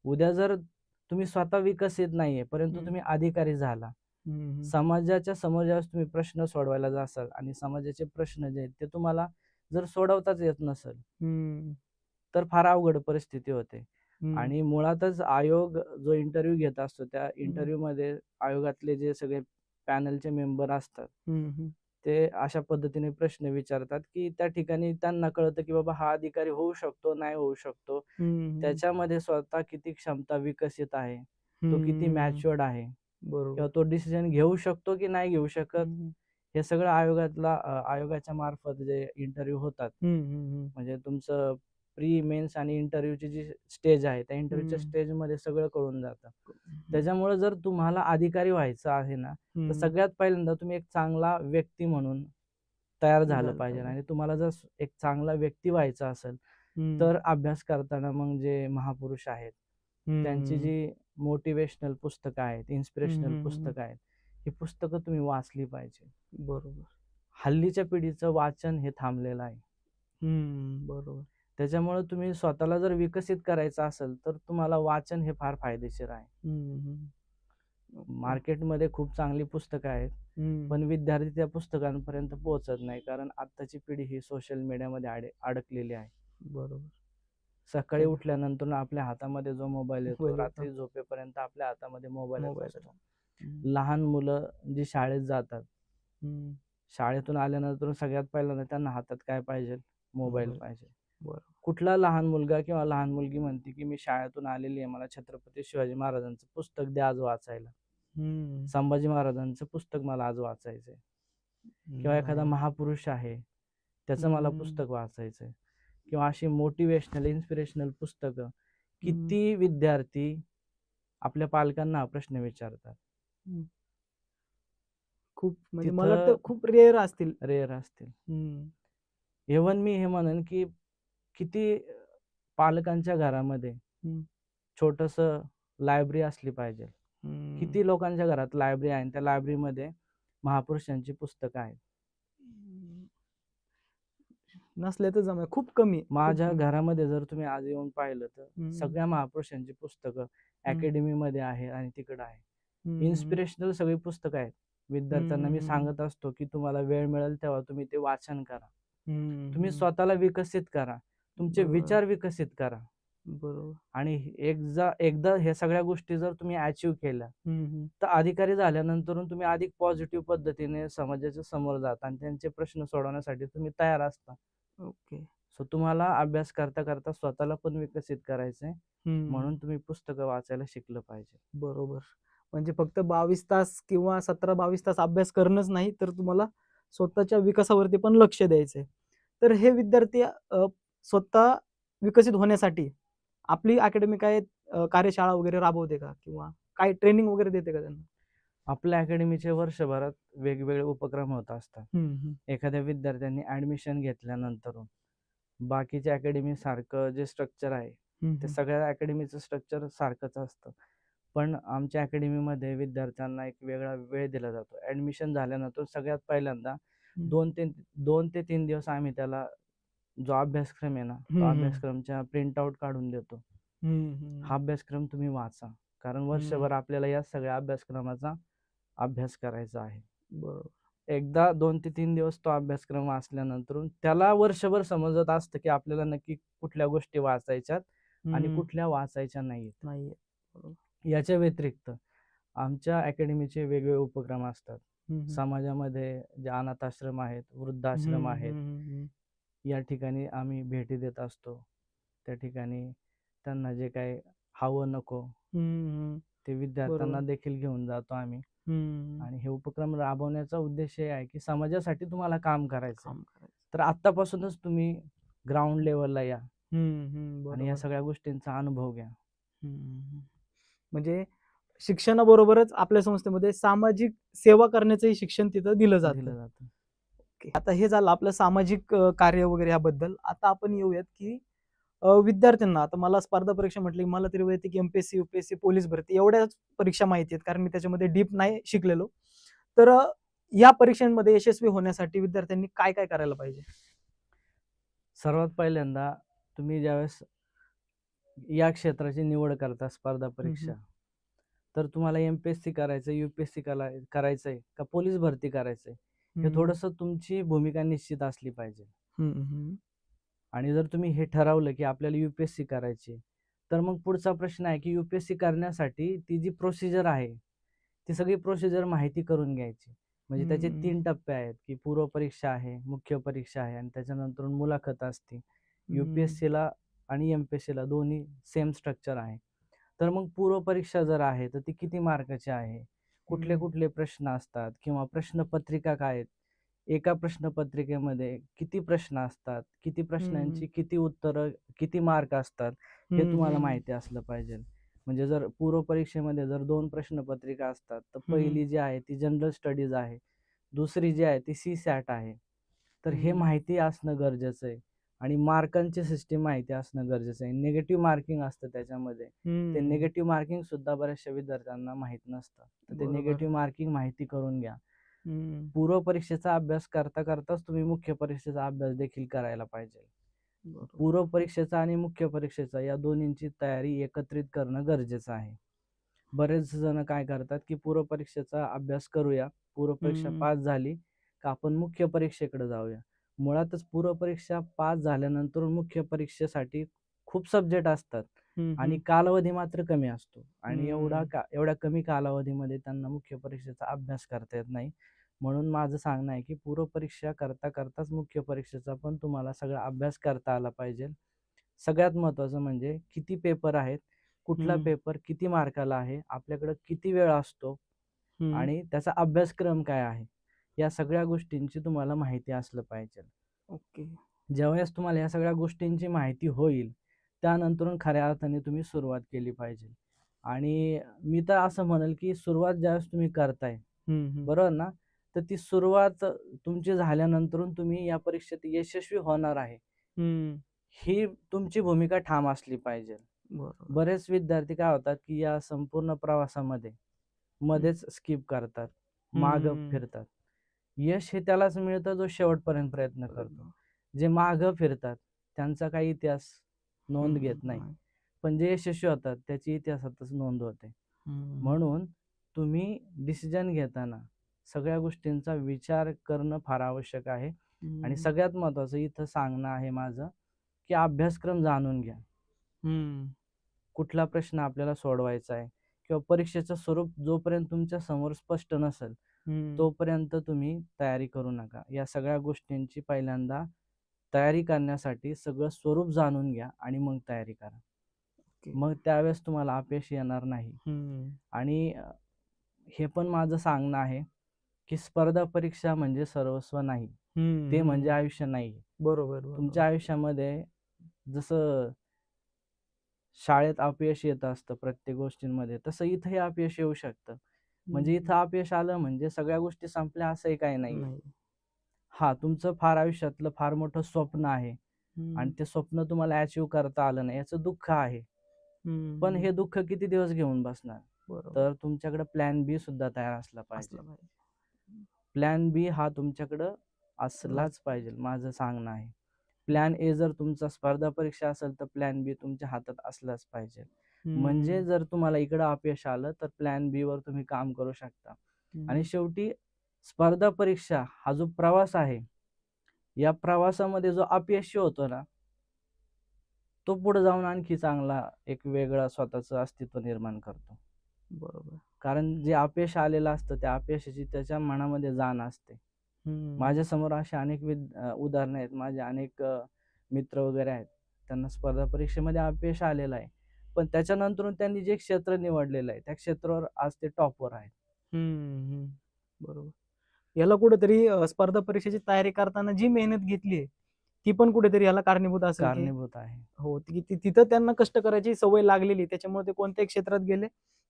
उद्या जर तुम्ही स्वतः विकसित नाहीये परंतु तुम्ही अधिकारी झाला, समाजाच्या समोर ज्यावेळेस तुम्ही प्रश्न सोडवायला जासाल आणि समाजाचे प्रश्न जे आहेत ते तुम्हाला जर सोडवताच येत नसेल तर फार अवघड परिस्थिती होते. आणि मुळातच आयोग जो इंटरव्ह्यू घेत असतो त्या इंटरव्ह्यू मध्ये आयोगातले जे सगळे पॅनलचे मेंबर असतात ते अशा पद्धतीने प्रश्न विचारतात की त्या ठिकाणी त्यांना कळतं की बाबा हा अधिकारी होऊ शकतो, नाही होऊ शकतो, त्याच्यामध्ये स्वतः किती क्षमता विकसित आहे, तो किती मॅच्युअर्ड आहे किंवा तो डिसिजन घेऊ शकतो की नाही घेऊ शकत. हे सगळं आयोगाच्या मार्फत जे इंटरव्ह्यू होतात, म्हणजे तुमचं प्री मेन्स आणि इंटरव्ह्यूची जी स्टेज आहे त्या इंटरव्ह्यूच्या स्टेज मध्ये सगळं कळून जातं. त्याच्यामुळे जर तुम्हाला अधिकारी व्हायचं आहे ना तर सगळ्यात पहिल्यांदा तुम्ही एक चांगला व्यक्ती म्हणून तयार झालं पाहिजे. आणि तुम्हाला जर एक चांगला व्यक्ती व्हायचा असेल तर अभ्यास करताना मग जे महापुरुष आहेत त्यांची जी मोटिवेशनल पुस्तकं आहेत, इन्स्पिरेशनल पुस्तकं आहेत, ही पुस्तकं तुम्ही वाचली पाहिजे. बरोबर. हल्लीच्या पिढीचं वाचन हे थांबलेलं आहे. बरोबर. त्याच्यामुळे तुम्ही स्वतःला जर विकसित करायचं असेल तर तुम्हाला वाचन हे फार फायदेशीर आहे. मार्केटमध्ये खूप चांगली पुस्तकं आहेत पण विद्यार्थी त्या पुस्तकांपर्यंत पोहोचत नाही कारण आताची पिढी ही सोशल मीडियामध्ये अडकलेली आहे. बरोबर. सकाळी उठल्यानंतर आपल्या हातामध्ये जो मोबाईल येतो, रात्री झोपेपर्यंत आपल्या हातामध्ये मोबाईल असतो. लहान मुलं जी शाळेत जातात, शाळेतून आल्यानंतर सगळ्यात पहिल्यांदा त्यांना हातात काय पाहिजे? मोबाईल पाहिजे. कुठला लहान मुलगा किंवा लहान मुलगी म्हणते की मी शाळेतून आलेली आहे, मला छत्रपती शिवाजी महाराजांचं पुस्तक द्या आज वाचायला, संभाजी महाराजांचं पुस्तक मला आज वाचायचंय, किंवा एखादा महापुरुष आहे त्याचं मला पुस्तक वाचायचंय, किंवा अशी मोटिवेशनल इन्स्पिरेशनल पुस्तकं किती विद्यार्थी आपल्या पालकांना हा प्रश्न विचारतात. खूप म्हणजे मला वाटतं खूप रेअर असतील. इव्हन मी हे म्हणेन की किती पालकांच्या घरामध्ये छोटस लायब्ररी असली पाहिजे. किती लोकांच्या घरात लायब्ररी आहे, त्या लायब्ररीमध्ये महापुरुषांची पुस्तकं आहेत. नसले तर जमा खूप कमी. माझ्या घरामध्ये जर तुम्ही आज येऊन पाहिलं तर सगळ्या महापुरुषांची पुस्तकं अकॅडमी मध्ये आहे आणि तिकडे आहे. इन्स्पिरेशनल सगळी पुस्तकं आहेत. विद्यार्थ्यांना मी सांगत असतो की तुम्हाला वेळ मिळेल तेव्हा तुम्ही ते वाचन करा, तुम्ही स्वतःला विकसित करा, तुमचे विचार विकसित करा. बरोबर. आणि एकदा हे सगळ्या गोष्टी जर तुम्ही अचीव्ह केल्या तर अधिकारी झाल्यानंतर तुम्ही अधिक पॉझिटिव्ह पद्धतीने समाजाच्या समोर जाता आणि त्यांचे प्रश्न सोडवण्यासाठी तुम्ही तयार असता. ओके. सो तुम्हाला अभ्यास करता करता स्वतःला पण विकसित करायचंय, म्हणून तुम्ही पुस्तकं वाचायला शिकलं पाहिजे. बरोबर. म्हणजे फक्त 22 तास किंवा 17-22 तास अभ्यास करणंच नाही तर तुम्हाला स्वतःच्या विकासावरती पण लक्ष द्यायचंय. तर हे विद्यार्थी स्वतः विकसित होण्यासाठी आपली अकॅडमी काय कार्यशाळा वगैरे राबवते का किंवा काय ट्रेनिंग वगैरे देते का त्यांना? आपल्या अकॅडमीचे वर्षभरात वेगवेगळे उपक्रम होत असतात. एखाद्या विद्यार्थ्यांनी ऍडमिशन घेतल्यानंतर बाकीच्या अकॅडमी सारखं जे स्ट्रक्चर आहे ते सगळ्या अकॅडमीचं स्ट्रक्चर सारखंच असतं, पण आमच्या अकॅडमीमध्ये विद्यार्थ्यांना एक वेगळा वेळ दिला जातो. ॲडमिशन झाल्यानंतर सगळ्यात पहिल्यांदा हम्म. 2 ते 3 दिवस आम्ही त्याला जो अभ्यासक्रम आहे ना, तो हम्म. अभ्यासक्रमच्या प्रिंटआउट काढून देतो. हम्म. हा अभ्यासक्रम तुम्ही वाचा, कारण वर्षभर आपल्याला या सगळ्या अभ्यासक्रमाचा अभ्यास करायचा आहे. बरोबर. एकदा 2 ते 3 दिवस तो अभ्यासक्रम वाचल्यानंतर त्याला वर्षभर समजत असतं की आपल्याला नक्की कुठल्या गोष्टी वाचायच्यात आणि कुठल्या वाचायच्या नाहीत. नाही. बरोबर. याच्या व्यतिरिक्त आमच्या अकॅडमीचे वेगवेगळे उपक्रम असतात. हम्म. समाजामध्ये जे अनाथाश्रम आहेत, वृद्धाश्रम आहेत, या ठिकाणी आम्ही भेटी देत असतो. त्या ठिकाणी त्यांना जे काही हवं नको ते विद्यार्थ्यांना बरोबर. देखील घेऊन जातो आम्ही. आणि हे उपक्रम राबवण्याचा उद्देश हे आहे की समाजासाठी तुम्हाला काम करायचं काम करायचं. तर आत्तापासूनच तुम्ही ग्राउंड लेवलला या आणि या बरोबर. सगळ्या गोष्टींचा अनुभव घ्या. म्हणजे शिक्षणाबरोबरच आपल्या संस्थेमध्ये सामाजिक सेवा करण्याचंही शिक्षण तिथं दिलं जातं. ओके. आता हे झालं आपलं सामाजिक कार्य वगैरे याबद्दल. आता आपण येऊयात की विद्यार्थ्यांना, आता मला स्पर्धा परीक्षा म्हटली, मला तरी वैयक्तिक एमपीएससी, यूपीएससी, पोलीस भरती एवढ्याच परीक्षा माहिती आहेत, कारण मी त्याच्यामध्ये डीप नाही शिकलेलो. तर या परीक्षांमध्ये यशस्वी होण्यासाठी विद्यार्थ्यांनी काय काय करायला पाहिजे? सर्वात पहिल्यांदा तुम्ही ज्यावेळेस या क्षेत्राची निवड करता स्पर्धा परीक्षा, तर तुम्हाला एमपीएससी करायचं, यूपीएससी करायचंय का पोलीस भरती करायचंय, हे थोडंसं तुमची भूमिका निश्चित असली पाहिजे. आणि जर तुम्ही हे ठरवलं की आपल्याला यूपीएससी करायची, तर मग पुढचा प्रश्न आहे की यूपीएससी करण्यासाठी ती जी प्रोसिजर आहे ती सगळी प्रोसिजर माहिती करून घ्यायची. म्हणजे त्याचे 3 टप्पे आहेत की पूर्व परीक्षा आहे, मुख्य परीक्षा आहे आणि त्याच्यानंतर मुलाखत असते. यूपीएससीला आणि एमपीएससीला दोन्ही सेम स्ट्रक्चर आहे. तर मग पूर्व परीक्षा जर आहे तर ती किती मार्काची आहे, कुठले कुठले प्रश्न असतात किंवा प्रश्नपत्रिका काय आहेत, एका प्रश्नपत्रिकेमध्ये किती प्रश्न असतात, किती प्रश्नांची किती उत्तरं, किती मार्क असतात, हे तुम्हाला माहिती असलं पाहिजे. म्हणजे जर पूर्व परीक्षेमध्ये जर 2 प्रश्नपत्रिका असतात, तर पहिली जी आहे ती जनरल स्टडीज आहे, दुसरी जी आहे ती CSAT आहे. तर हे माहिती असणं गरजेचं आहे आणि मार्कांची सिस्टीम माहिती असणं गरजेचं आहे. निगेटिव्ह मार्किंग असतं त्याच्यामध्ये. ते निगेटिव्ह मार्किंग सुद्धा बऱ्याचशा विद्यार्थ्यांना माहित नसतं. तर ते निगेटिव्ह मार्किंग माहिती करून घ्या. पूर्व परीक्षेचा अभ्यास करता करताच तुम्ही मुख्य परीक्षेचा अभ्यास देखील करायला पाहिजे. पूर्व परीक्षेचा आणि मुख्य परीक्षेचा या दोन्हींची तयारी एकत्रित करणं गरजेचं आहे. बरेच जण काय करतात की पूर्व परीक्षेचा अभ्यास करूया, पूर्व परीक्षा पास झाली का आपण मुख्य परीक्षेकडे जाऊया. मुळातच पूर्व परीक्षा पास झाल्यानंतर मुख्य परीक्षेसाठी खूप सब्जेक्ट असतात आणि कालावधी मात्र कमी असतो आणि एवढ्या कमी कालावधीमध्ये त्यांना मुख्य परीक्षेचा अभ्यास करता येत नाही. म्हणून माझं सांगणं आहे की पूर्व परीक्षा करता करताच मुख्य परीक्षेचा पण तुम्हाला सगळा अभ्यास करता आला पाहिजे. सगळ्यात महत्त्वाचं म्हणजे किती पेपर आहेत, कुठला पेपर किती मार्काला आहे, आपल्याकडे किती वेळ असतो आणि त्याचा अभ्यासक्रम काय आहे, या सगळ्या गोष्टींची तुम्हाला माहिती असलं पाहिजे. ओके. ज्यावेळेस तुम्हाला या सगळ्या गोष्टींची माहिती होईल त्यानंतर खऱ्या अर्थाने तुम्ही सुरुवात केली पाहिजे. आणि मी तर असं म्हणेल की सुरुवात ज्यावेळेस तुम्ही करताय, बरोबर ना, तर ती सुरुवात तुमची झाल्यानंतर तुम्ही या परीक्षेत यशस्वी होणार आहे, ही तुमची भूमिका ठाम असली पाहिजे. बरेच विद्यार्थी काय होतात की या संपूर्ण प्रवासामध्ये मध्येच स्किप करतात, माग फिरतात. यश हे त्यालाच मिळतं जो शेवटपर्यंत प्रयत्न करतो. जे माग फिरतात त्यांचा काही इतिहास नोंद घेत नाही, पण जे यशस्वी होतात त्याची इतिहासातच नोंद होते. म्हणून तुम्ही डिसिजन घेताना सगळ्या गोष्टींचा विचार करणं फार आवश्यक आहे. आणि सगळ्यात महत्वाचं इथं सांगणं आहे माझं की अभ्यासक्रम जाणून घ्या. कुठला प्रश्न आपल्याला सोडवायचा आहे किंवा परीक्षेचं स्वरूप जोपर्यंत तुमच्या समोर स्पष्ट नसेल तोपर्यंत तुम्ही तयारी करू नका. या सगळ्या गोष्टींची पहिल्यांदा तयारी करण्यासाठी सगळं स्वरूप जाणून घ्या आणि मग तयारी करा. मग त्यावेळेस तुम्हाला अपयश येणार नाही. आणि हे पण माझं सांगणं आहे की स्पर्धा परीक्षा म्हणजे सर्वस्व नाही, ते म्हणजे आयुष्य नाही. बरोबर. तुमच्या आयुष्यामध्ये जसं शाळेत अपयश येत असतं प्रत्येक गोष्टींमध्ये, तसं इथंही अपयश येऊ शकतं. म्हणजे इथं अपयश आलं म्हणजे सगळ्या गोष्टी संपल्या असंही काही नाही. हा, तुमचं फार आयुष्यातलं फार मोठं स्वप्न आहे आणि ते स्वप्न तुम्हाला अचीव्ह करता आलं नाही, याचं दुःख आहे. पण हे दुःख किती दिवस घेऊन बसणार? बरोबर. तर तुमच्याकडे प्लॅन बी सुद्धा तयार असला पाहिजे. असलं पाहिजे. प्लॅन बी हा तुमच्याकडं असलाच असलं पाहिजे, माझं सांगणं आहे. प्लॅन ए जर तुमचा स्पर्धा परीक्षा असेल तर प्लॅन बी तुमच्या हातात असलाच पाहिजे. म्हणजे हम्म. जर तुम्हाला इकडं अपयश आलं तर प्लॅन बी वर तुम्ही काम करू शकता. आणि हम्म. शेवटी स्पर्धा परीक्षा हा जो प्रवास आहे, या प्रवासामध्ये जो अपयशी होतो ना, तो पुढे जाऊन आणखी चांगला एक वेगळा स्वतःचं अस्तित्व निर्माण करतो. बरोबर. कारण जे अपयश आलेलं असतं त्या अपयशाची त्याच्या मनामध्ये जाण असते. हम्म. माझ्यासमोर असे अनेक उदाहरणं आहेत. माझे अनेक मित्र वगैरे आहेत. त्यांना स्पर्धा परीक्षेमध्ये अपयश आलेलं आहे. पण त्याच्यानंतरून त्यांनी जे क्षेत्र निवडलेलं आहे, त्या क्षेत्रावर आज ते टॉपवर आहेत. हम्म. हम्म. बरोबर. याला कुठेतरी स्पर्धा परीक्षेची तयारी करताना जी मेहनत घेतली ती पण कुठेतरी याला कारणीभूत असेल की कारणीभूत आहे. हो तिथं त्यांना कष्ट करायची सवय लागलेली त्याच्यामुळे ते कोणत्याही क्षेत्रात गेले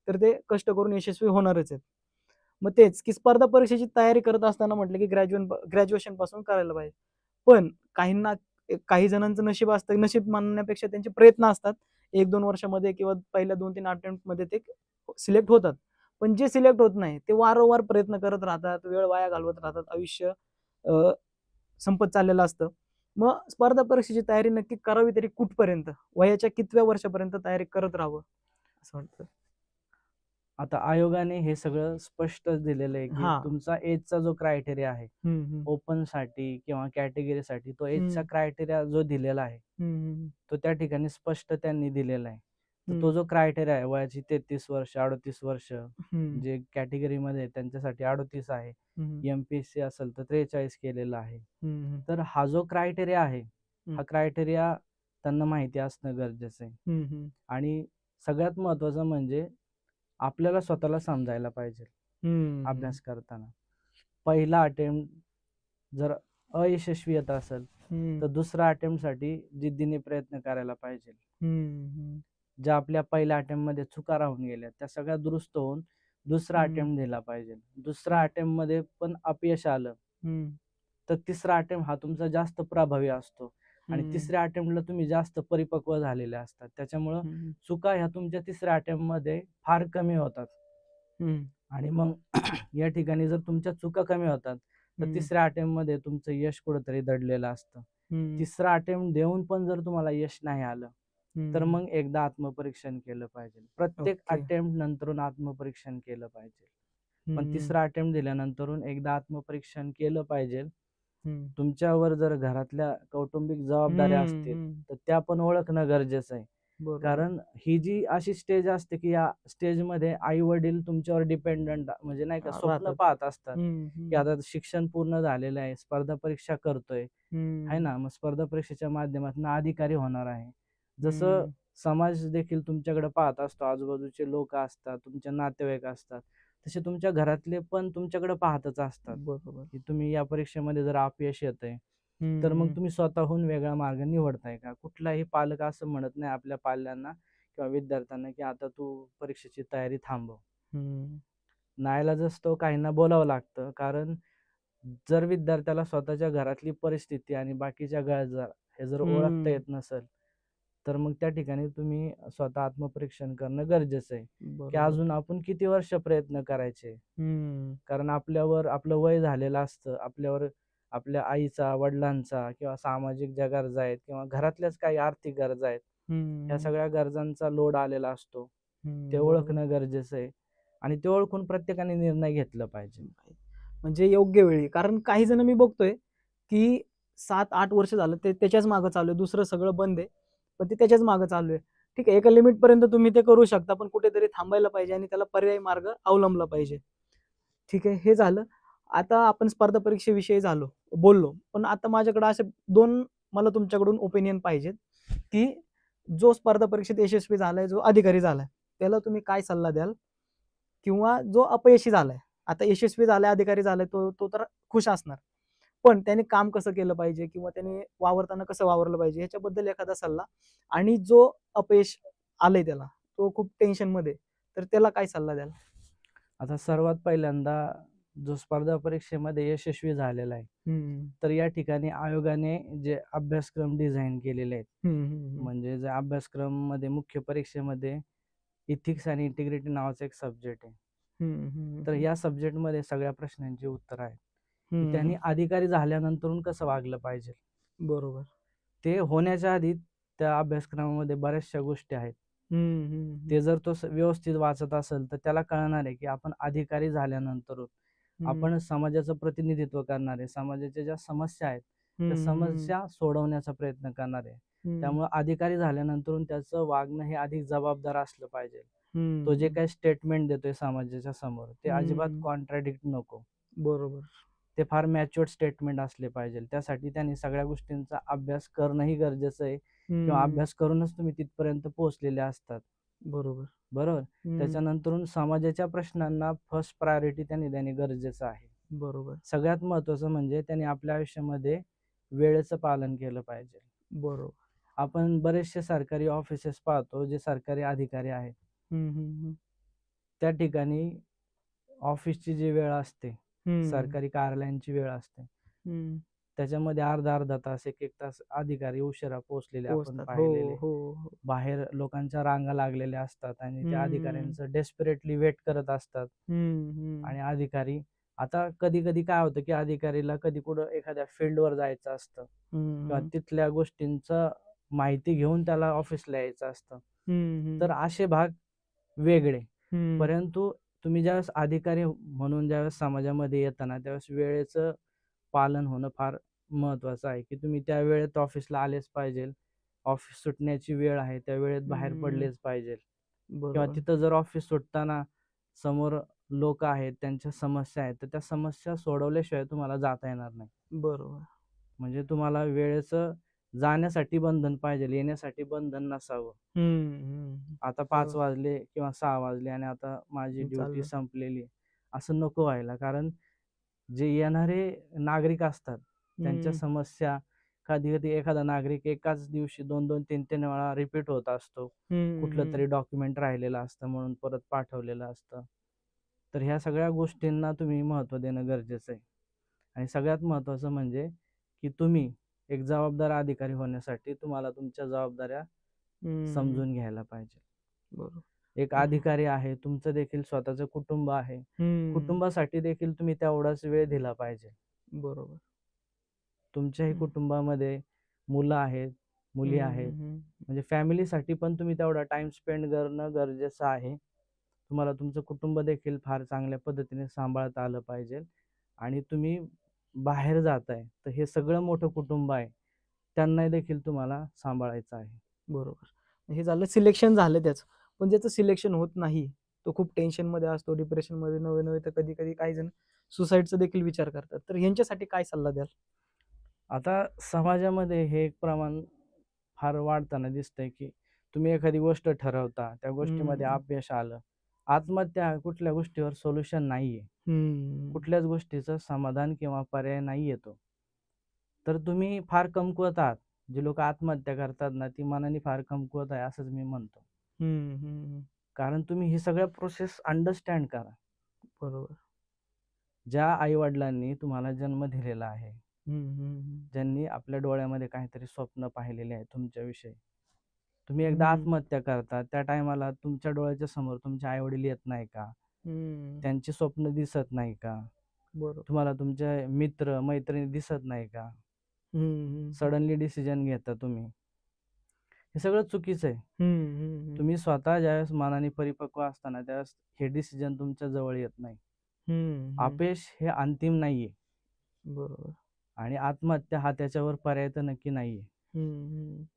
तर ते कष्ट करून यशस्वी होणारच आहेत. मग तेच की स्पर्धा परीक्षेची तयारी करत असताना म्हटलं की ग्रॅज्युएशन पासून करायला पाहिजे. पण काहींना काही जणांचं नशीब असतं, नशीब मानण्यापेक्षा त्यांचे प्रयत्न असतात. 1-2 वर्षामध्ये किंवा पहिल्या 2-3 अटेम्प्टमध्ये ते सिलेक्ट होतात. पण जे सिलेक्ट होत नाही ते वारंवार प्रयत्न करत राहतात, वेळ वाया घालवत राहतात, आयुष्य अ, संपत चाललेलं असतं. मग स्पर्धा परीक्षेची तयारी नक्की करावी तरी कुठपर्यंत? वयाच्या कितव्या वर्षापर्यंत तयारी करत राहावं असं वाटतं? आता आयोगाने हे सगळं स्पष्ट दिलेलं आहे, की हां. तुमचा एजचा जो क्रायटेरिया आहे, हं, हं. ओपनसाठी किंवा कॅटेगरीसाठी तो एजचा हं. क्रायटेरिया जो दिलेला आहे, हं, हं. तो त्या ठिकाणी स्पष्ट त्यांनी दिलेला आहे. तर तो हं. जो क्रायटेरिया आहे वयाची 33 वर्ष, 38 वर्ष, हं. जे कॅटेगरीमध्ये आहे त्यांच्यासाठी 38 आहे. हं. एम-पी-एस-सी असेल तर 43 केलेलं आहे. हं. तर हा जो क्रायटेरिया आहे, हं. हा क्रायटेरिया त्यांना माहिती असणं गरजेचं आहे. हं, हं. आणि सगळ्यात महत्त्वाचं म्हणजे आपल्याला स्वतःला समजायला पाहिजे हं, हं. अभ्यास करताना. पहिला अटेम्प्ट जर अयशस्वी येत असेल, हं. तर दुसऱ्या अटेम्प्टसाठी जिद्दीने प्रयत्न करायला पाहिजे. हं, हं. ज्या आपल्या पहिल्या अटेम्प्टमध्ये चुका राहून गेल्या, त्या सगळ्या दुरुस्त होऊन दुसरा हं. अटेम्प्ट दिला पाहिजे. दुसऱ्या हं. अटेम्प्टमध्ये पण अपयश आलं, हं. तर तिसरा अटेम्प्ट हा तुमचा जास्त प्रभावी असतो आणि हं. तिसऱ्या अटेम्प्टला तुम्ही जास्त परिपक्व झालेले असतात. त्याच्यामुळं हं. चुका ह्या तुमच्या तिसऱ्या अटेम्प्टमध्ये फार कमी होतात. हं. आणि मग या ठिकाणी जर तुमच्या चुका कमी होतात, तर हं. तिसऱ्या अटेम्प्टमध्ये तुमचं यश कुठेतरी दडलेलं असतं. हं. तिसरा अटेम्प्ट देऊन पण जर तुम्हाला यश नाही आलं, तर हं. मग एकदा आत्मपरीक्षण केलं पाहिजे. प्रत्येक ओके. अटेम्प्ट नंतरून आत्मपरीक्षण केलं पाहिजे. पण हं. तिसरा अटेम्प्ट दिल्यानंतरून एकदा आत्मपरीक्षण केलं पाहिजे. हं. तुमच्यावर जर घरातल्या कौटुंबिक जबाबदाऱ्या हं. असतील, हं. तर त्या पण ओळखणं गरजेचं आहे. बरोबर. कारण ही जी अशी स्टेज असते, की या स्टेजमध्ये आई-वडील तुमच्यावर डिपेंडंट म्हणजे नाही का स्वप्न राहतात. पाहत असतात, हं. की हं. आता शिक्षण पूर्ण झालेलं आहे, स्पर्धा परीक्षा करतोय, आहे हं. ना? मग स्पर्धा परीक्षेच्या माध्यमातून अधिकारी होणार आहे. जसं हं. समाज देखील तुमच्याकडे पाहत असतो, आजूबाजूचे लोक असतात, तुमचे नातेवाईक असतात. तसे तुमच्या घरातले पण तुमच्याकडे पाहतच असतात, बरोबर. की तुम्ही या परीक्षेमध्ये जर अपयश येतंय, तर मग हं. तुम्ही स्वतःहून वेगळा मार्ग निवडताय का? कुठलाही पालक असं म्हणत नाही आपल्या पाल्यांना किंवा विद्यार्थ्यांना, की आता तू परीक्षेची तयारी थांबव. हं. नाईलाजास्तव काहींना बोलावं लागतं. कारण जर विद्यार्थ्याला स्वतःच्या घरातली परिस्थिती आणि बाकीच्या गरजा हे जर ओळखता हं. येत नसेल, तर मग त्या ठिकाणी तुम्ही स्वतः आत्मपरीक्षण करणं गरजेचं आहे, की बरोबर. अजून आपण किती वर्ष प्रयत्न करायचे. हं. कारण आपल्यावर आपलं वय झालेलं असतं. आपल्यावर आपल्या आईचा, वडिलांचा किंवा सामाजिक ज्या गरजा आहेत किंवा घरातल्याच काही आर्थिक गरजा आहेत, ह्या हं. सगळ्या गरजांचा लोड आलेला असतो. ते बरोबर. ओळखणं गरजेचं आहे आणि ते ओळखून प्रत्येकाने निर्णय घेतला पाहिजे. म्हणजे योग्य वेळी. कारण काही जण मी बघतोय, की 7-8 वर्ष झालं ते त्याच्याच मागे चालू आहे. दुसरं सगळं बंद आहे. पण ते त्याच्याच मागे चालू आहे. ठीक आहे, एका लिमिटपर्यंत तुम्ही ते करू शकता, पण कुठेतरी थांबायला पाहिजे आणि त्याला पर्यायी मार्ग अवलंबला पाहिजे. ठीक आहे, हे झालं. आता आपण स्पर्धा परीक्षेविषयी बोललो. पण आता माझ्याकडे असे 2 मला तुमच्याकडून ओपिनियन पाहिजेत, की जो स्पर्धा परीक्षेत यशस्वी झालाय, जो अधिकारी झालाय, त्याला तुम्ही काय सल्ला द्याल? किंवा जो अपयशी झालाय, आता यशस्वी झालाय, अधिकारी झालाय, तो तो तर खुश असणार. पण त्याने काम कसं केलं पाहिजे किंवा त्याने वावरताना कसं वावरलं पाहिजे ह्याच्याबद्दल एखादा सल्ला आणि जो अपयश आलंय त्याला, तो खूप टेन्शनमध्ये आहे, तर त्याला काय सल्ला द्याल? आता सर्वात पहिल्यांदा जो स्पर्धा परीक्षेमध्ये यशस्वी झालेला आहे, हं. तर या ठिकाणी आयोगाने जे अभ्यासक्रम डिझाइन केलेले आहेत, हं, हं, हं. म्हणजे जे अभ्यासक्रममध्ये मुख्य परीक्षेमध्ये इथिक्स आणि इंटिग्रिटी नावाचा एक सब्जेक्ट आहे. तर या सब्जेक्टमध्ये सगळ्या प्रश्नांची उत्तर आहेत, की त्यांनी अधिकारी झाल्यानंतर कसं वागलं पाहिजे. बरोबर. ते होण्याच्या आधी त्या अभ्यासक्रमामध्ये बऱ्याचशा गोष्टी आहेत. ते जर तो व्यवस्थित वाचत असेल तर त्याला कळणार आहे की आपण अधिकारी झाल्यानंतर आपण समाजाचं प्रतिनिधित्व करणार आहे. समाजाच्या ज्या समस्या आहेत त्या समस्या सोडवण्याचा प्रयत्न करणार आहे. त्यामुळे अधिकारी झाल्यानंतर त्याचं वागणं हे अधिक जबाबदार असलं पाहिजे. तो जे काही स्टेटमेंट देतोय समाजाच्या समोर ते अजिबात कॉन्ट्राडिक्ट नको. बरोबर. ते फार मॅच्युअर्ड स्टेटमेंट असले पाहिजे. त्यासाठी त्यांनी सगळ्या गोष्टींचा अभ्यास करणंही गरजेचं आहे किंवा अभ्यास करूनच तुम्ही तिथपर्यंत पोहोचलेले असतात. बरोबर. बरोबर. त्याच्यानंतर समाजाच्या प्रश्नांना फर्स्ट प्रायोरिटी त्यांनी देणे गरजेचं आहे. बरोबर. सगळ्यात महत्वाचं म्हणजे त्यांनी आपल्या आयुष्यामध्ये वेळेचं पालन केलं पाहिजे. बरोबर. आपण बरेचसे सरकारी ऑफिसेस पाहतो जे सरकारी अधिकारी आहेत. त्या ठिकाणी ऑफिसची जी वेळ असते, सरकारी कार्यालयांची वेळ असते, त्याच्यामध्ये अर्धा तास, एक तास अधिकारी उशिरा पोहोचलेले आपण पाहिलेले. बाहेर लोकांच्या रांगा लागलेल्या असतात आणि त्या अधिकाऱ्यांचं डेस्परेटली वेट करत असतात. आणि अधिकारी आता कधी कधी काय होतं की अधिकारीला कधी कुठं एखाद्या फील्डवर जायचं असतं किंवा तिथल्या गोष्टींचं माहिती घेऊन त्याला ऑफिसला यायचं असतं. तर असे भाग वेगळे. परंतु तुम्ही ज्यावेळेस अधिकारी म्हणून ज्यावेळेस समाजामध्ये येताना त्यावेळेस वेळेचं पालन होणं फार महत्वाचं आहे, की तुम्ही त्या वेळेत ऑफिसला आलेच पाहिजे. ऑफिस सुटण्याची वेळ आहे त्या वेळेत बाहेर पडलेच पाहिजे. किंवा तिथं जर ऑफिस सुटताना समोर लोक आहेत, त्यांच्या समस्या आहेत, तर त्या समस्या सोडवल्याशिवाय तुम्हाला जाता येणार नाही. बरोबर. म्हणजे तुम्हाला वेळेचं जाण्यासाठी बंधन पाहिजे, येण्यासाठी बंधन नसावं. आता 5 वाजले किंवा 6 वाजले आणि आता माझी ड्युटी संपलेली असं नको व्हायला. कारण जे येणारे नागरिक असतात त्यांच्या समस्या कधी कधी एखादा नागरिक एकाच दिवशी 2-2, 3-3 वेळा रिपीट होत असतो. कुठलं तरी डॉक्युमेंट राहिलेलं असतं म्हणून परत पाठवलेलं असतं. तर ह्या सगळ्या गोष्टींना तुम्ही महत्त्व देणं गरजेचं आहे. आणि सगळ्यात महत्त्वाचं म्हणजे की तुम्ही एक जबाबदार अधिकारी होण्यासाठी तुम्हाला तुमच्या जबाबदाऱ्या समजून घ्यायला पाहिजे. बरोबर. एक अधिकारी आहे, तुमचं देखील स्वतःचं कुटुंब आहे. कुटुंबासाठी देखील तुम्ही तेवढाच वेळ दिला पाहिजे. बरोबर. तुमच्याही कुटुंबामध्ये मुलं आहेत, मुली आहेत, म्हणजे फॅमिलीसाठी पण तुम्ही तेवढा टाइम स्पेंड करणं गरजेचं आहे. तुम्हाला तुमचं कुटुंब देखील फार चांगल्या पद्धतीने सांभाळता आलं पाहिजे. आणि तुम्ही बाहेर जाताय तर हे सगळं मोठं कुटुंब आहे, त्यांना देखील तुम्हाला सांभाळायचं आहे. बरोबर. हे झालं सिलेक्शन झालं त्याचं. पण ज्याचं सिलेक्शन होत नाही, तो खूप टेन्शनमध्ये असतो, डिप्रेशनमध्ये नव्हे तर कधी-कधी काही जण सुसाईडचा देखील विचार करतात. तर ह्यांच्यासाठी काय सल्ला द्याल? आता समाजामध्ये हे एक प्रमाण फार वाढताना दिसतंय, की तुम्ही एखादी गोष्ट ठरवता, त्या गोष्टीमध्ये अपयश आलं. आत्महत्या कुठल्या गोष्टीवर सोल्युशन नाहीये. कुठल्याच गोष्टीचं समाधान किंवा पर्याय नाही येतो. तर तुम्ही फार कमकुवत आहात. जे लोक आत्महत्या करतात ना, ती मनाने फार कमकुवत आहे असंच मी म्हणतो. कारण तुम्ही ही सगळ्या प्रोसेस अंडरस्टँड करा. बरोबर. ज्या आई-वडिलांनी तुम्हाला जन्म दिलेला आहे, ज्यांनी आपल्या डोळ्यामध्ये काहीतरी स्वप्न पाहिलेले आहे तुमच्याविषयी. तुम्ही एकदा आत्महत्या करता, त्या टायमाला तुमच्या डोळ्याच्या समोर तुमचे आई-वडील येत नाही का? त्यांची स्वप्न दिसत नाही का? बरोबर. तुम्हाला तुमचे मित्र, मैत्रिणी दिसत नाही का? सडनली डिसिजन घेता तुम्ही. हे सगळं चुकीचं आहे. तुम्ही स्वतः ज्यावेळेस मनाने परिपक्व असताना त्यावेळेस हे डिसिजन तुमच्या जवळ येत नाही. अपयश हे अंतिम नाहीये. बरोबर. आणि आत्महत्या हा त्याच्यावर पर्याय तर नक्की नाहीये.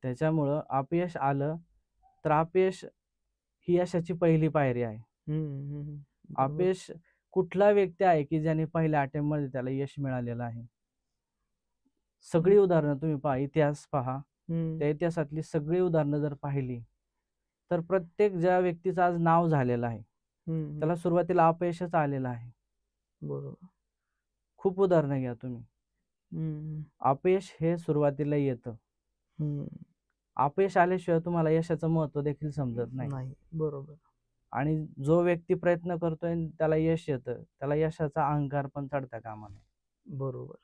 त्याच्यामुळं अपयश आलं तर अपयश ही यशाची पहिली पायरी आहे. अपयश कुठला व्यक्ती आहे की ज्याने पहिल्या अटेम्प्ट मध्ये त्याला यश मिळालेलं आहे? सगळी उदाहरणं तुम्ही पहा, इतिहास पहा. त्या इतिहासातली सगळी उदाहरणं जर पाहिली तर प्रत्येक ज्या व्यक्तीचं आज नाव झालेलं आहे त्याला सुरुवातीला अपयशच आलेलं आहे. बरोबर. खूप उदाहरणं घ्या तुम्ही. अपयश हे सुरुवातीला येतं. अपयश आल्याशिवाय तुम्हाला यशाचं महत्व देखील समजत नाही. बरोबर. आणि जो व्यक्ती प्रयत्न करतोय त्याला यश येतं, त्याला यशाचा अहंकार पण चढता कामा नये. बरोबर.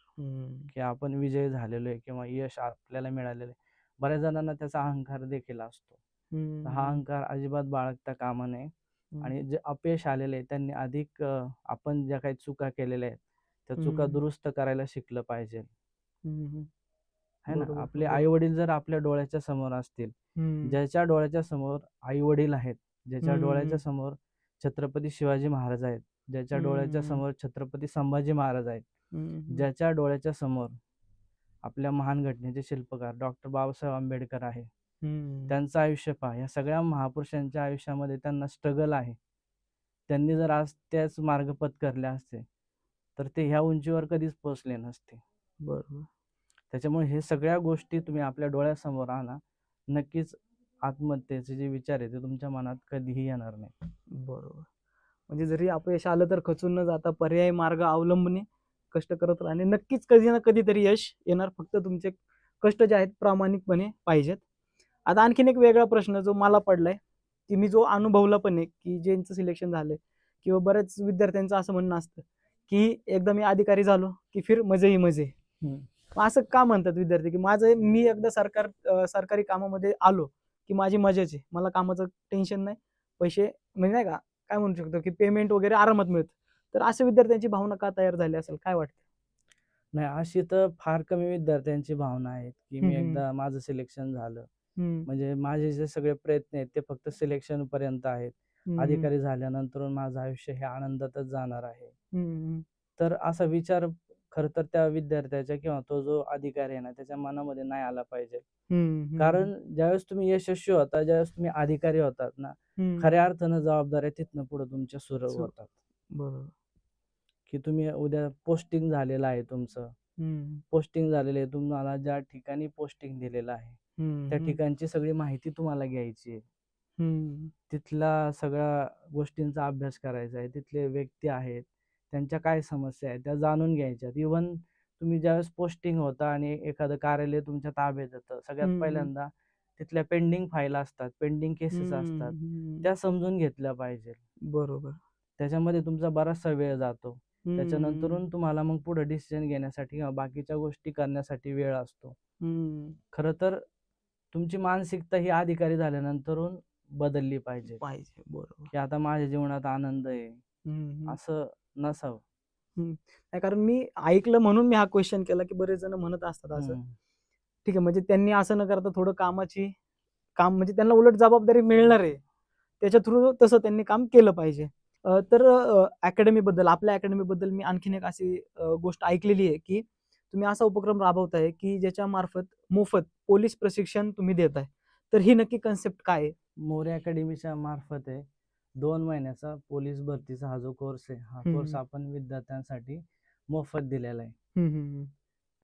की आपण विजय झालेलो आहे किंवा यश आपल्याला मिळालेलं आहे. बऱ्याच जणांना त्याचा अहंकार देखील असतो. तर हा अहंकार अजिबात बाळगता कामा नये. आणि जे अपयश आलेले आहे त्यांनी अधिक आपण ज्या काही चुका केलेल्या आहेत त्या चुका दुरुस्त करायला शिकलं पाहिजे. है ना. आपले आई वडील जर आपल्या डोळ्याच्या समोर असतील, ज्याच्या डोळ्याच्या समोर आई वडील आहेत, ज्याच्या डोळ्याच्या समोर छत्रपती शिवाजी महाराज आहेत, ज्याच्या डोळ्याच्या समोर छत्रपती संभाजी महाराज आहेत, ज्याच्या डोळ्याच्या समोर आपल्या महान घटनेचे शिल्पकार डॉक्टर बाबासाहेब आंबेडकर आहे, त्यांचं आयुष्य पहा. या सगळ्या महापुरुषांच्या आयुष्यामध्ये त्यांना स्ट्रगल आहे. त्यांनी जर आज त्याच मार्ग पत्करले असते तर ते ह्या उंचीवर कधीच पोहोचले नसते. बरोबर. त्याच्यामुळे हे सगळ्या गोष्टी तुम्ही आपल्या डोळ्यासमोर आणा. नक्कीच आत्महत्येचे जे विचार आहे ते तुमच्या मनात कधीही येणार नाही. बरोबर. म्हणजे जरी अपयश आलं तर खचून न जाता पर्यायी मार्ग अवलंबणे, कष्ट करत राहणे, नक्कीच कधी ना कधीतरी यश येणार. फक्त तुमचे कष्ट जे आहेत प्रामाणिकपणे पाहिजेत. आता आणखीन एक वेगळा प्रश्न जो मला पडलाय, की मी जो अनुभवला पण आहे, की ज्यांचं सिलेक्शन झालंय किंवा बऱ्याच विद्यार्थ्यांचं असं म्हणणं असतं, की एकदा मी अधिकारी झालो की फिर मजे ही मजे. मग असं का म्हणतात विद्यार्थी, की मी एकदा सरकारी कामामध्ये आलो की माझी मजाच आहे, मला कामाचं टेन्शन नाही, पैसे म्हणजे नाही का काय म्हणू शकतो, की पेमेंट वगैरे आरामात मिळतं. तर अशा विद्यार्थ्यांची भावना का तयार झाली असेल, काय वाटतं? नाही, अशी तर फार कमी विद्यार्थ्यांची भावना आहे की मी एकदा माझं सिलेक्शन झालं म्हणजे माझे जे सगळे प्रयत्न आहेत ते फक्त सिलेक्शन पर्यंत आहेत. अधिकारी झाल्यानंतर माझं आयुष्य हे आनंदातच जाणार आहे. तर असा विचार खर तर त्या विद्यार्थ्याच्या किंवा तो जो अधिकारी आहे ना त्याच्या मनामध्ये नाही आला पाहिजे. कारण ज्यावेळेस तुम्ही यशस्वी होता, ज्यावेळेस तुम्ही अधिकारी होतात ना, खऱ्या अर्थानं जबाबदाऱ्या तिथनं पुढे तुमच्या सुरू होतात. बरोबर. की तुम्ही उद्या पोस्टिंग झालेलं आहे तुमचं, पोस्टिंग झालेलं आहे, तुम्हाला ज्या ठिकाणी पोस्टिंग दिलेलं आहे त्या ठिकाणची सगळी माहिती तुम्हाला घ्यायची आहे. तिथला सगळ्या गोष्टींचा अभ्यास करायचा आहे. तिथले व्यक्ती आहेत, त्यांच्या काय समस्या आहेत त्या जाणून घ्यायच्या. इव्हन तुम्ही ज्यावेळेस पोस्टिंग होता आणि एखादं कार्यालय तुमच्या ताब्यात येतं, सगळ्यात पहिल्यांदा तिथल्या पेंडिंग फाईल असतात, पेंडिंग केसेस असतात, त्या समजून घेतल्या पाहिजे. बरोबर. त्याच्यामध्ये तुमचा बराचसा वेळ जातो. त्याच्यानंतरून तुम्हाला मग पुढे डिसिजन घेण्यासाठी किंवा बाकीच्या गोष्टी करण्यासाठी वेळ असतो. खरं तर तुमची मानसिकता ही अधिकारी झाल्यानंतरून बदलली पाहिजे. बरोबर. की आता माझ्या जीवनात आनंद आहे, असं नसावं. नाही, कारण मी ऐकलं म्हणून मी हा क्वेश्चन केला, की बरेच जण म्हणत असतात असं. ठीक आहे, म्हणजे त्यांनी असं न करता थोडं काम म्हणजे त्यांना उलट जबाबदारी मिळणार आहे, त्याच्या थ्रू तसं त्यांनी काम केलं पाहिजे. तर अकॅडमीबद्दल, आपल्या अकॅडमीबद्दल मी आणखीन एक अशी गोष्ट ऐकलेली आहे, की तुम्ही असा उपक्रम राबवताय, की ज्याच्या मार्फत मोफत पोलीस प्रशिक्षण तुम्ही देताय. तर ही नक्की कन्सेप्ट काय आहे? मोरे अकॅडमीच्या मार्फत आहे 2 महिन्याचा पोलीस भरतीचा हा जो कोर्स आहे, हा कोर्स आपण विद्यार्थ्यांसाठी मोफत दिलेला आहे.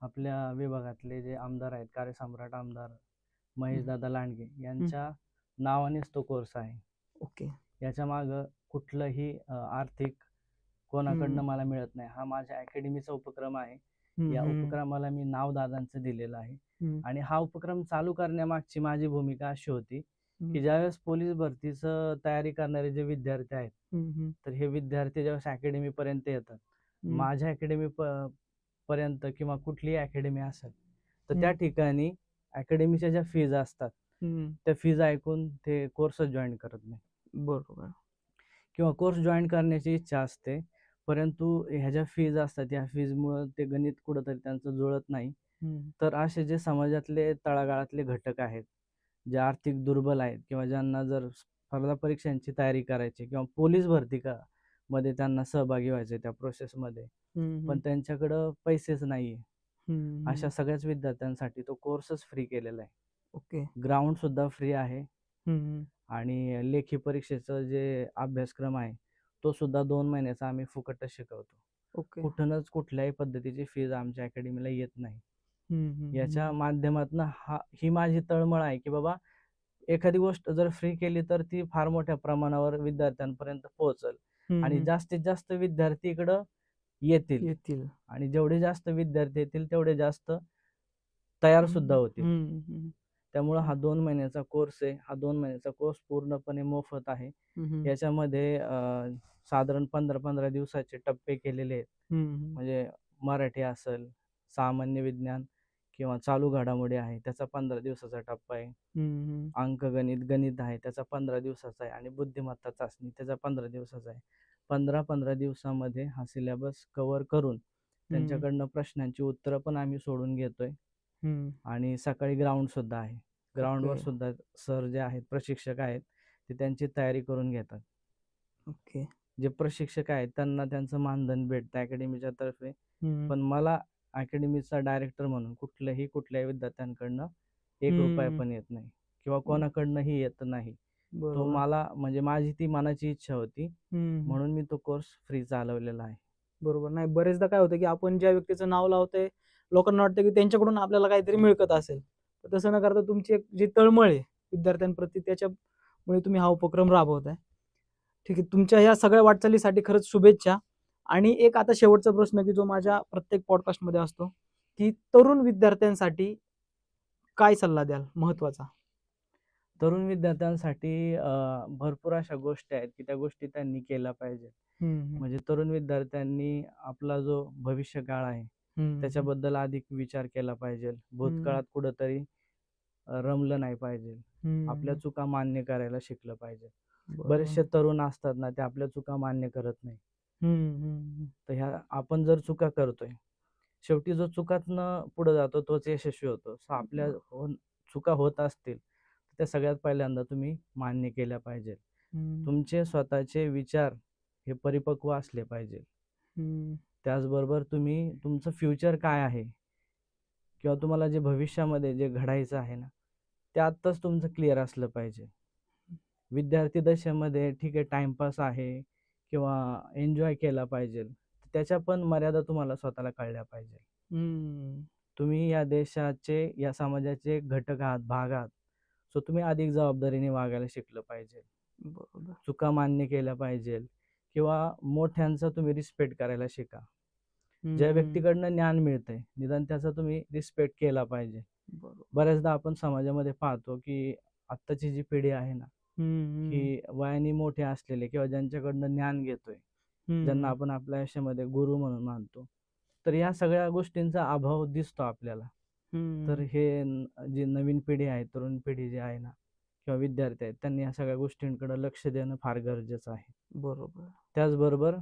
आपल्या विभागातले जे आमदार आहेत, कार्यसम्राट आमदार महेशदादा लांडगे यांच्या नावानेच तो कोर्स आहे. ओके. याच्या मागं कुठलंही आर्थिक कोणाकडनं मला मिळत नाही. हा माझ्या अकॅडमीचा उपक्रम आहे. या उपक्रमाला मी नाव दादांचं दिलेलं आहे. आणि हा उपक्रम चालू करण्यामागची माझी भूमिका अशी होती, की ज्यावेळेस पोलीस भरतीचं तयारी करणारे जे विद्यार्थी आहेत, तर हे विद्यार्थी ज्यावेळेस अकॅडमी पर्यंत येतात, माझ्या अकॅडमी पर्यंत किंवा कुठलीही अकॅडमी असेल, तर त्या ठिकाणी अकॅडमीच्या ज्या फीज असतात, त्या फीज ऐकून ते कोर्स जॉईन करत नाही. बरोबर. किंवा कोर्स जॉईन करण्याची इच्छा असते, परंतु ह्या ज्या फीज असतात या फीजमुळं ते गणित कुठंतरी त्यांचं जुळत नाही. तर असे जे समाजातले तळागाळातले घटक आहेत, जे आर्थिक दुर्बल आहेत किंवा ज्यांना जर स्पर्धा परीक्षांची तयारी करायची किंवा पोलीस भरती मध्ये त्यांना सहभागी व्हायचे त्या प्रोसेसमध्ये, पण त्यांच्याकडं पैसेच नाहीये, अशा सगळ्याच विद्यार्थ्यांसाठी तो कोर्सच फ्री केलेला आहे. ओके. ग्राउंड सुद्धा फ्री आहे आणि लेखी परीक्षेचं जे अभ्यासक्रम आहे तो सुद्धा 2 महिन्याचा आम्ही फुकटच शिकवतो. ओके. कुठूनच कुठल्याही पद्धतीची फीज आमच्या अकॅडमीला येत नाही. याच्या माध्यमातून ही माझी तळमळ आहे की बाबा एखादी गोष्ट जर फ्री केली तर ती फार मोठ्या प्रमाणावर विद्यार्थ्यांपर्यंत पोहोचल आणि जास्तीत जास्त विद्यार्थी इकडं येतील आणि जेवढे जास्त विद्यार्थी येतील तेवढे जास्त तयार सुद्धा होतील. त्यामुळं हा 2 महिन्याचा कोर्स आहे. हा 2 महिन्याचा कोर्स पूर्णपणे मोफत आहे. याच्यामध्ये साधारण 15-15 दिवसाचे टप्पे केलेले आहेत. म्हणजे मराठी असेल, सामान्य विज्ञान, किंवा चालू घडामोडी आहे त्याचा 15 दिवसाचा टप्पा आहे. अंकगणित, गणित आहे त्याचा 15 दिवसाचा आहे आणि बुद्धिमत्ता चाचणी त्याचा 15 दिवसाचा आहे. 15-15 दिवसामध्ये हा सिलेबस कव्हर करून त्यांच्याकडनं प्रश्नांची उत्तरं पण आम्ही सोडून घेतोय. आणि सकाळी ग्राउंड सुद्धा आहे. ग्राउंडवर ओके. सुद्धा सर जे आहेत, प्रशिक्षक आहेत, ते त्यांची तयारी करून घेतात. ओके. जे प्रशिक्षक आहेत त्यांना त्यांचं मानधन भेटतं अकॅडमीच्या तर्फे. पण मला अकॅडमीचा डायरेक्टर म्हणून कुठल्याही विद्यार्थ्यांकडनं ₹1 पण येत नाही किंवा कोणाकडनंही येत नाही. तो बरोबर. मला म्हणजे माझी ती मनाची इच्छा होती म्हणून मी तो कोर्स फ्री चालवलेला आहे. बरोबर. नाही, बरेचदा काय होतं की आपण ज्या व्यक्तीचं नाव लावतोय, लोकांना वाटतं की त्यांच्याकडून आपल्याला काहीतरी मिळकत असेल. तर तसं न करता तुमची एक जी तळमळ आहे विद्यार्थ्यांप्रती, त्याच्यामुळे तुम्ही हा उपक्रम राबवताय. ठीक आहे. तुमच्या ह्या सगळ्या वाटचालीसाठी खरंच शुभेच्छा. आणि एक आता शेवटचा प्रश्न की जो माझ्या प्रत्येक पॉडकास्टमध्ये असतो, की तरुण विद्यार्थ्यांसाठी काय सल्ला द्याल महत्त्वाचा? तरुण विद्यार्थ्यांसाठी भरपूर अशा गोष्टी आहेत की त्या गोष्टी त्यांनी केल्या पाहिजे. म्हणजे तरुण विद्यार्थ्यांनी आपला जो भविष्यकाळ आहे त्याच्याबद्दल अधिक विचार केला पाहिजे. भूतकाळात कुठंतरी रमलं नाही पाहिजे. आपल्या चुका मान्य करायला शिकलं पाहिजे. बरेचसे तरुण असतात ना, ते आपल्या चुका मान्य करत नाही. तर ह्या आपण जर चुका करतोय, शेवटी जो चुकातनं पुढे जातो तोच यशस्वी होतो. आपल्या चुका होत असतील तर त्या सगळ्यात पहिल्यांदा तुम्ही मान्य केल्या पाहिजे. तुमचे स्वतःचे विचार हे परिपक्व असले पाहिजे. त्याचबरोबर तुम्ही तुमचं फ्युचर काय आहे किंवा तुम्हाला जे भविष्यामध्ये जे घडायचं आहे ना, ते आत्ताच तुमचं क्लिअर असलं पाहिजे. विद्यार्थी दशेमध्ये ठीक आहे टाइमपास आहे किंवा एन्जॉय केला पाहिजे, त्याच्या पण मर्यादा तुम्हाला स्वतःला कळल्या पाहिजे. तुम्ही या देशाचे, या समाजाचे घटक आहात, भाग आहात. सो तुम्ही अधिक जबाबदारीने वागायला शिकलं पाहिजे. बरोबर. चुका मान्य केल्या पाहिजे किंवा मोठ्यांचा तुम्ही रिस्पेक्ट करायला शिका. ज्या व्यक्तीकडनं ज्ञान मिळतंय निदान त्याचा तुम्ही रिस्पेक्ट केला पाहिजे. बऱ्याचदा आपण समाजामध्ये पाहतो की आत्ताची जी पिढी आहे ना, की वयाने मोठे असलेले किंवा ज्यांच्याकडनं ज्ञान घेतोय, ज्यांना आपण आपल्या आयुष्यामध्ये गुरु म्हणून मानतो, तर या सगळ्या गोष्टींचा अभाव दिसतो आपल्याला. तर हे जी नवीन पिढी आहे, तरुण पिढी जी आहे ना किंवा विद्यार्थी आहेत, त्यांनी या सगळ्या गोष्टींकडे लक्ष देणं फार गरजेचं आहे. बरोबर. त्याचबरोबर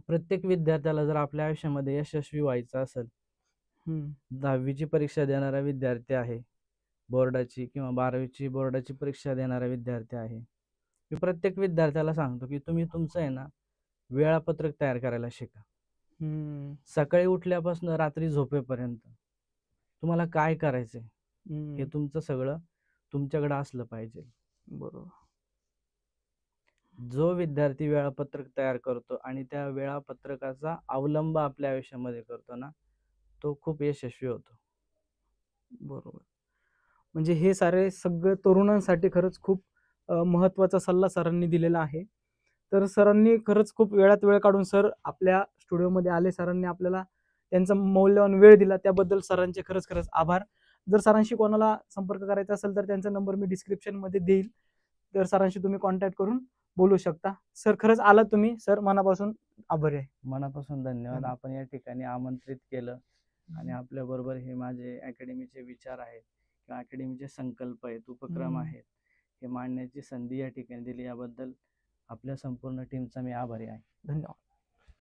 प्रत्येक विद्यार्थ्याला जर आपल्या आयुष्यामध्ये यशस्वी व्हायचं असेल, 10वीची परीक्षा देणारा विद्यार्थी आहे, बोर्डाची किंवा 12वीची बोर्डाची परीक्षा देणारा विद्यार्थी आहे. मी प्रत्येक विद्यार्थ्याला सांगतो की तुम्ही तुमचं आहे ना वेळापत्रक तयार करायला शिका. सकाळी उठल्यापासून रात्री झोपेपर्यंत तुम्हाला काय करायचंय हे तुमचं सगळं तुमच्याकडे असलं पाहिजे. बरोबर. जो विद्यार्थी वेळापत्रक तयार करतो आणि त्या वेळापत्रकाचा अवलंब आपल्या आयुष्यामध्ये करतो ना, तो खूप यशस्वी होतो. बरोबर. म्हणजे हे सारे सगळं तरुणांसाठी खरंच खूप महत्त्वाचा सल्ला सरांनी दिलेला आहे. तर सरांनी खरंच खूप वेळात वेळ काढून सर आपल्या स्टुडिओमध्ये आले. सरांनी आपल्याला त्यांचा मौल्यवान वेळ दिला. त्याबद्दल सरांचे खरंच खरंच आभार. जर सरांशी कोणाला संपर्क करायचा असेल तर त्यांचा नंबर मी डिस्क्रिप्शनमध्ये देईल. तर सरांशी तुम्ही कॉन्टॅक्ट करून बोलू शकता. सर खरंच आलात तुम्ही. सर मनापासून आभारी आहे. मनापासून धन्यवाद. आपण या ठिकाणी आमंत्रित केलं आणि आपल्याबरोबर हे माझे अकॅडमीचे विचार आहेत किंवा अकॅडमीचे संकल्प आहेत, उपक्रम आहेत, हे मांडण्याची संधी या ठिकाणी दिली. याबद्दल आपल्या संपूर्ण टीमचा मी आभारी आहे. धन्यवाद.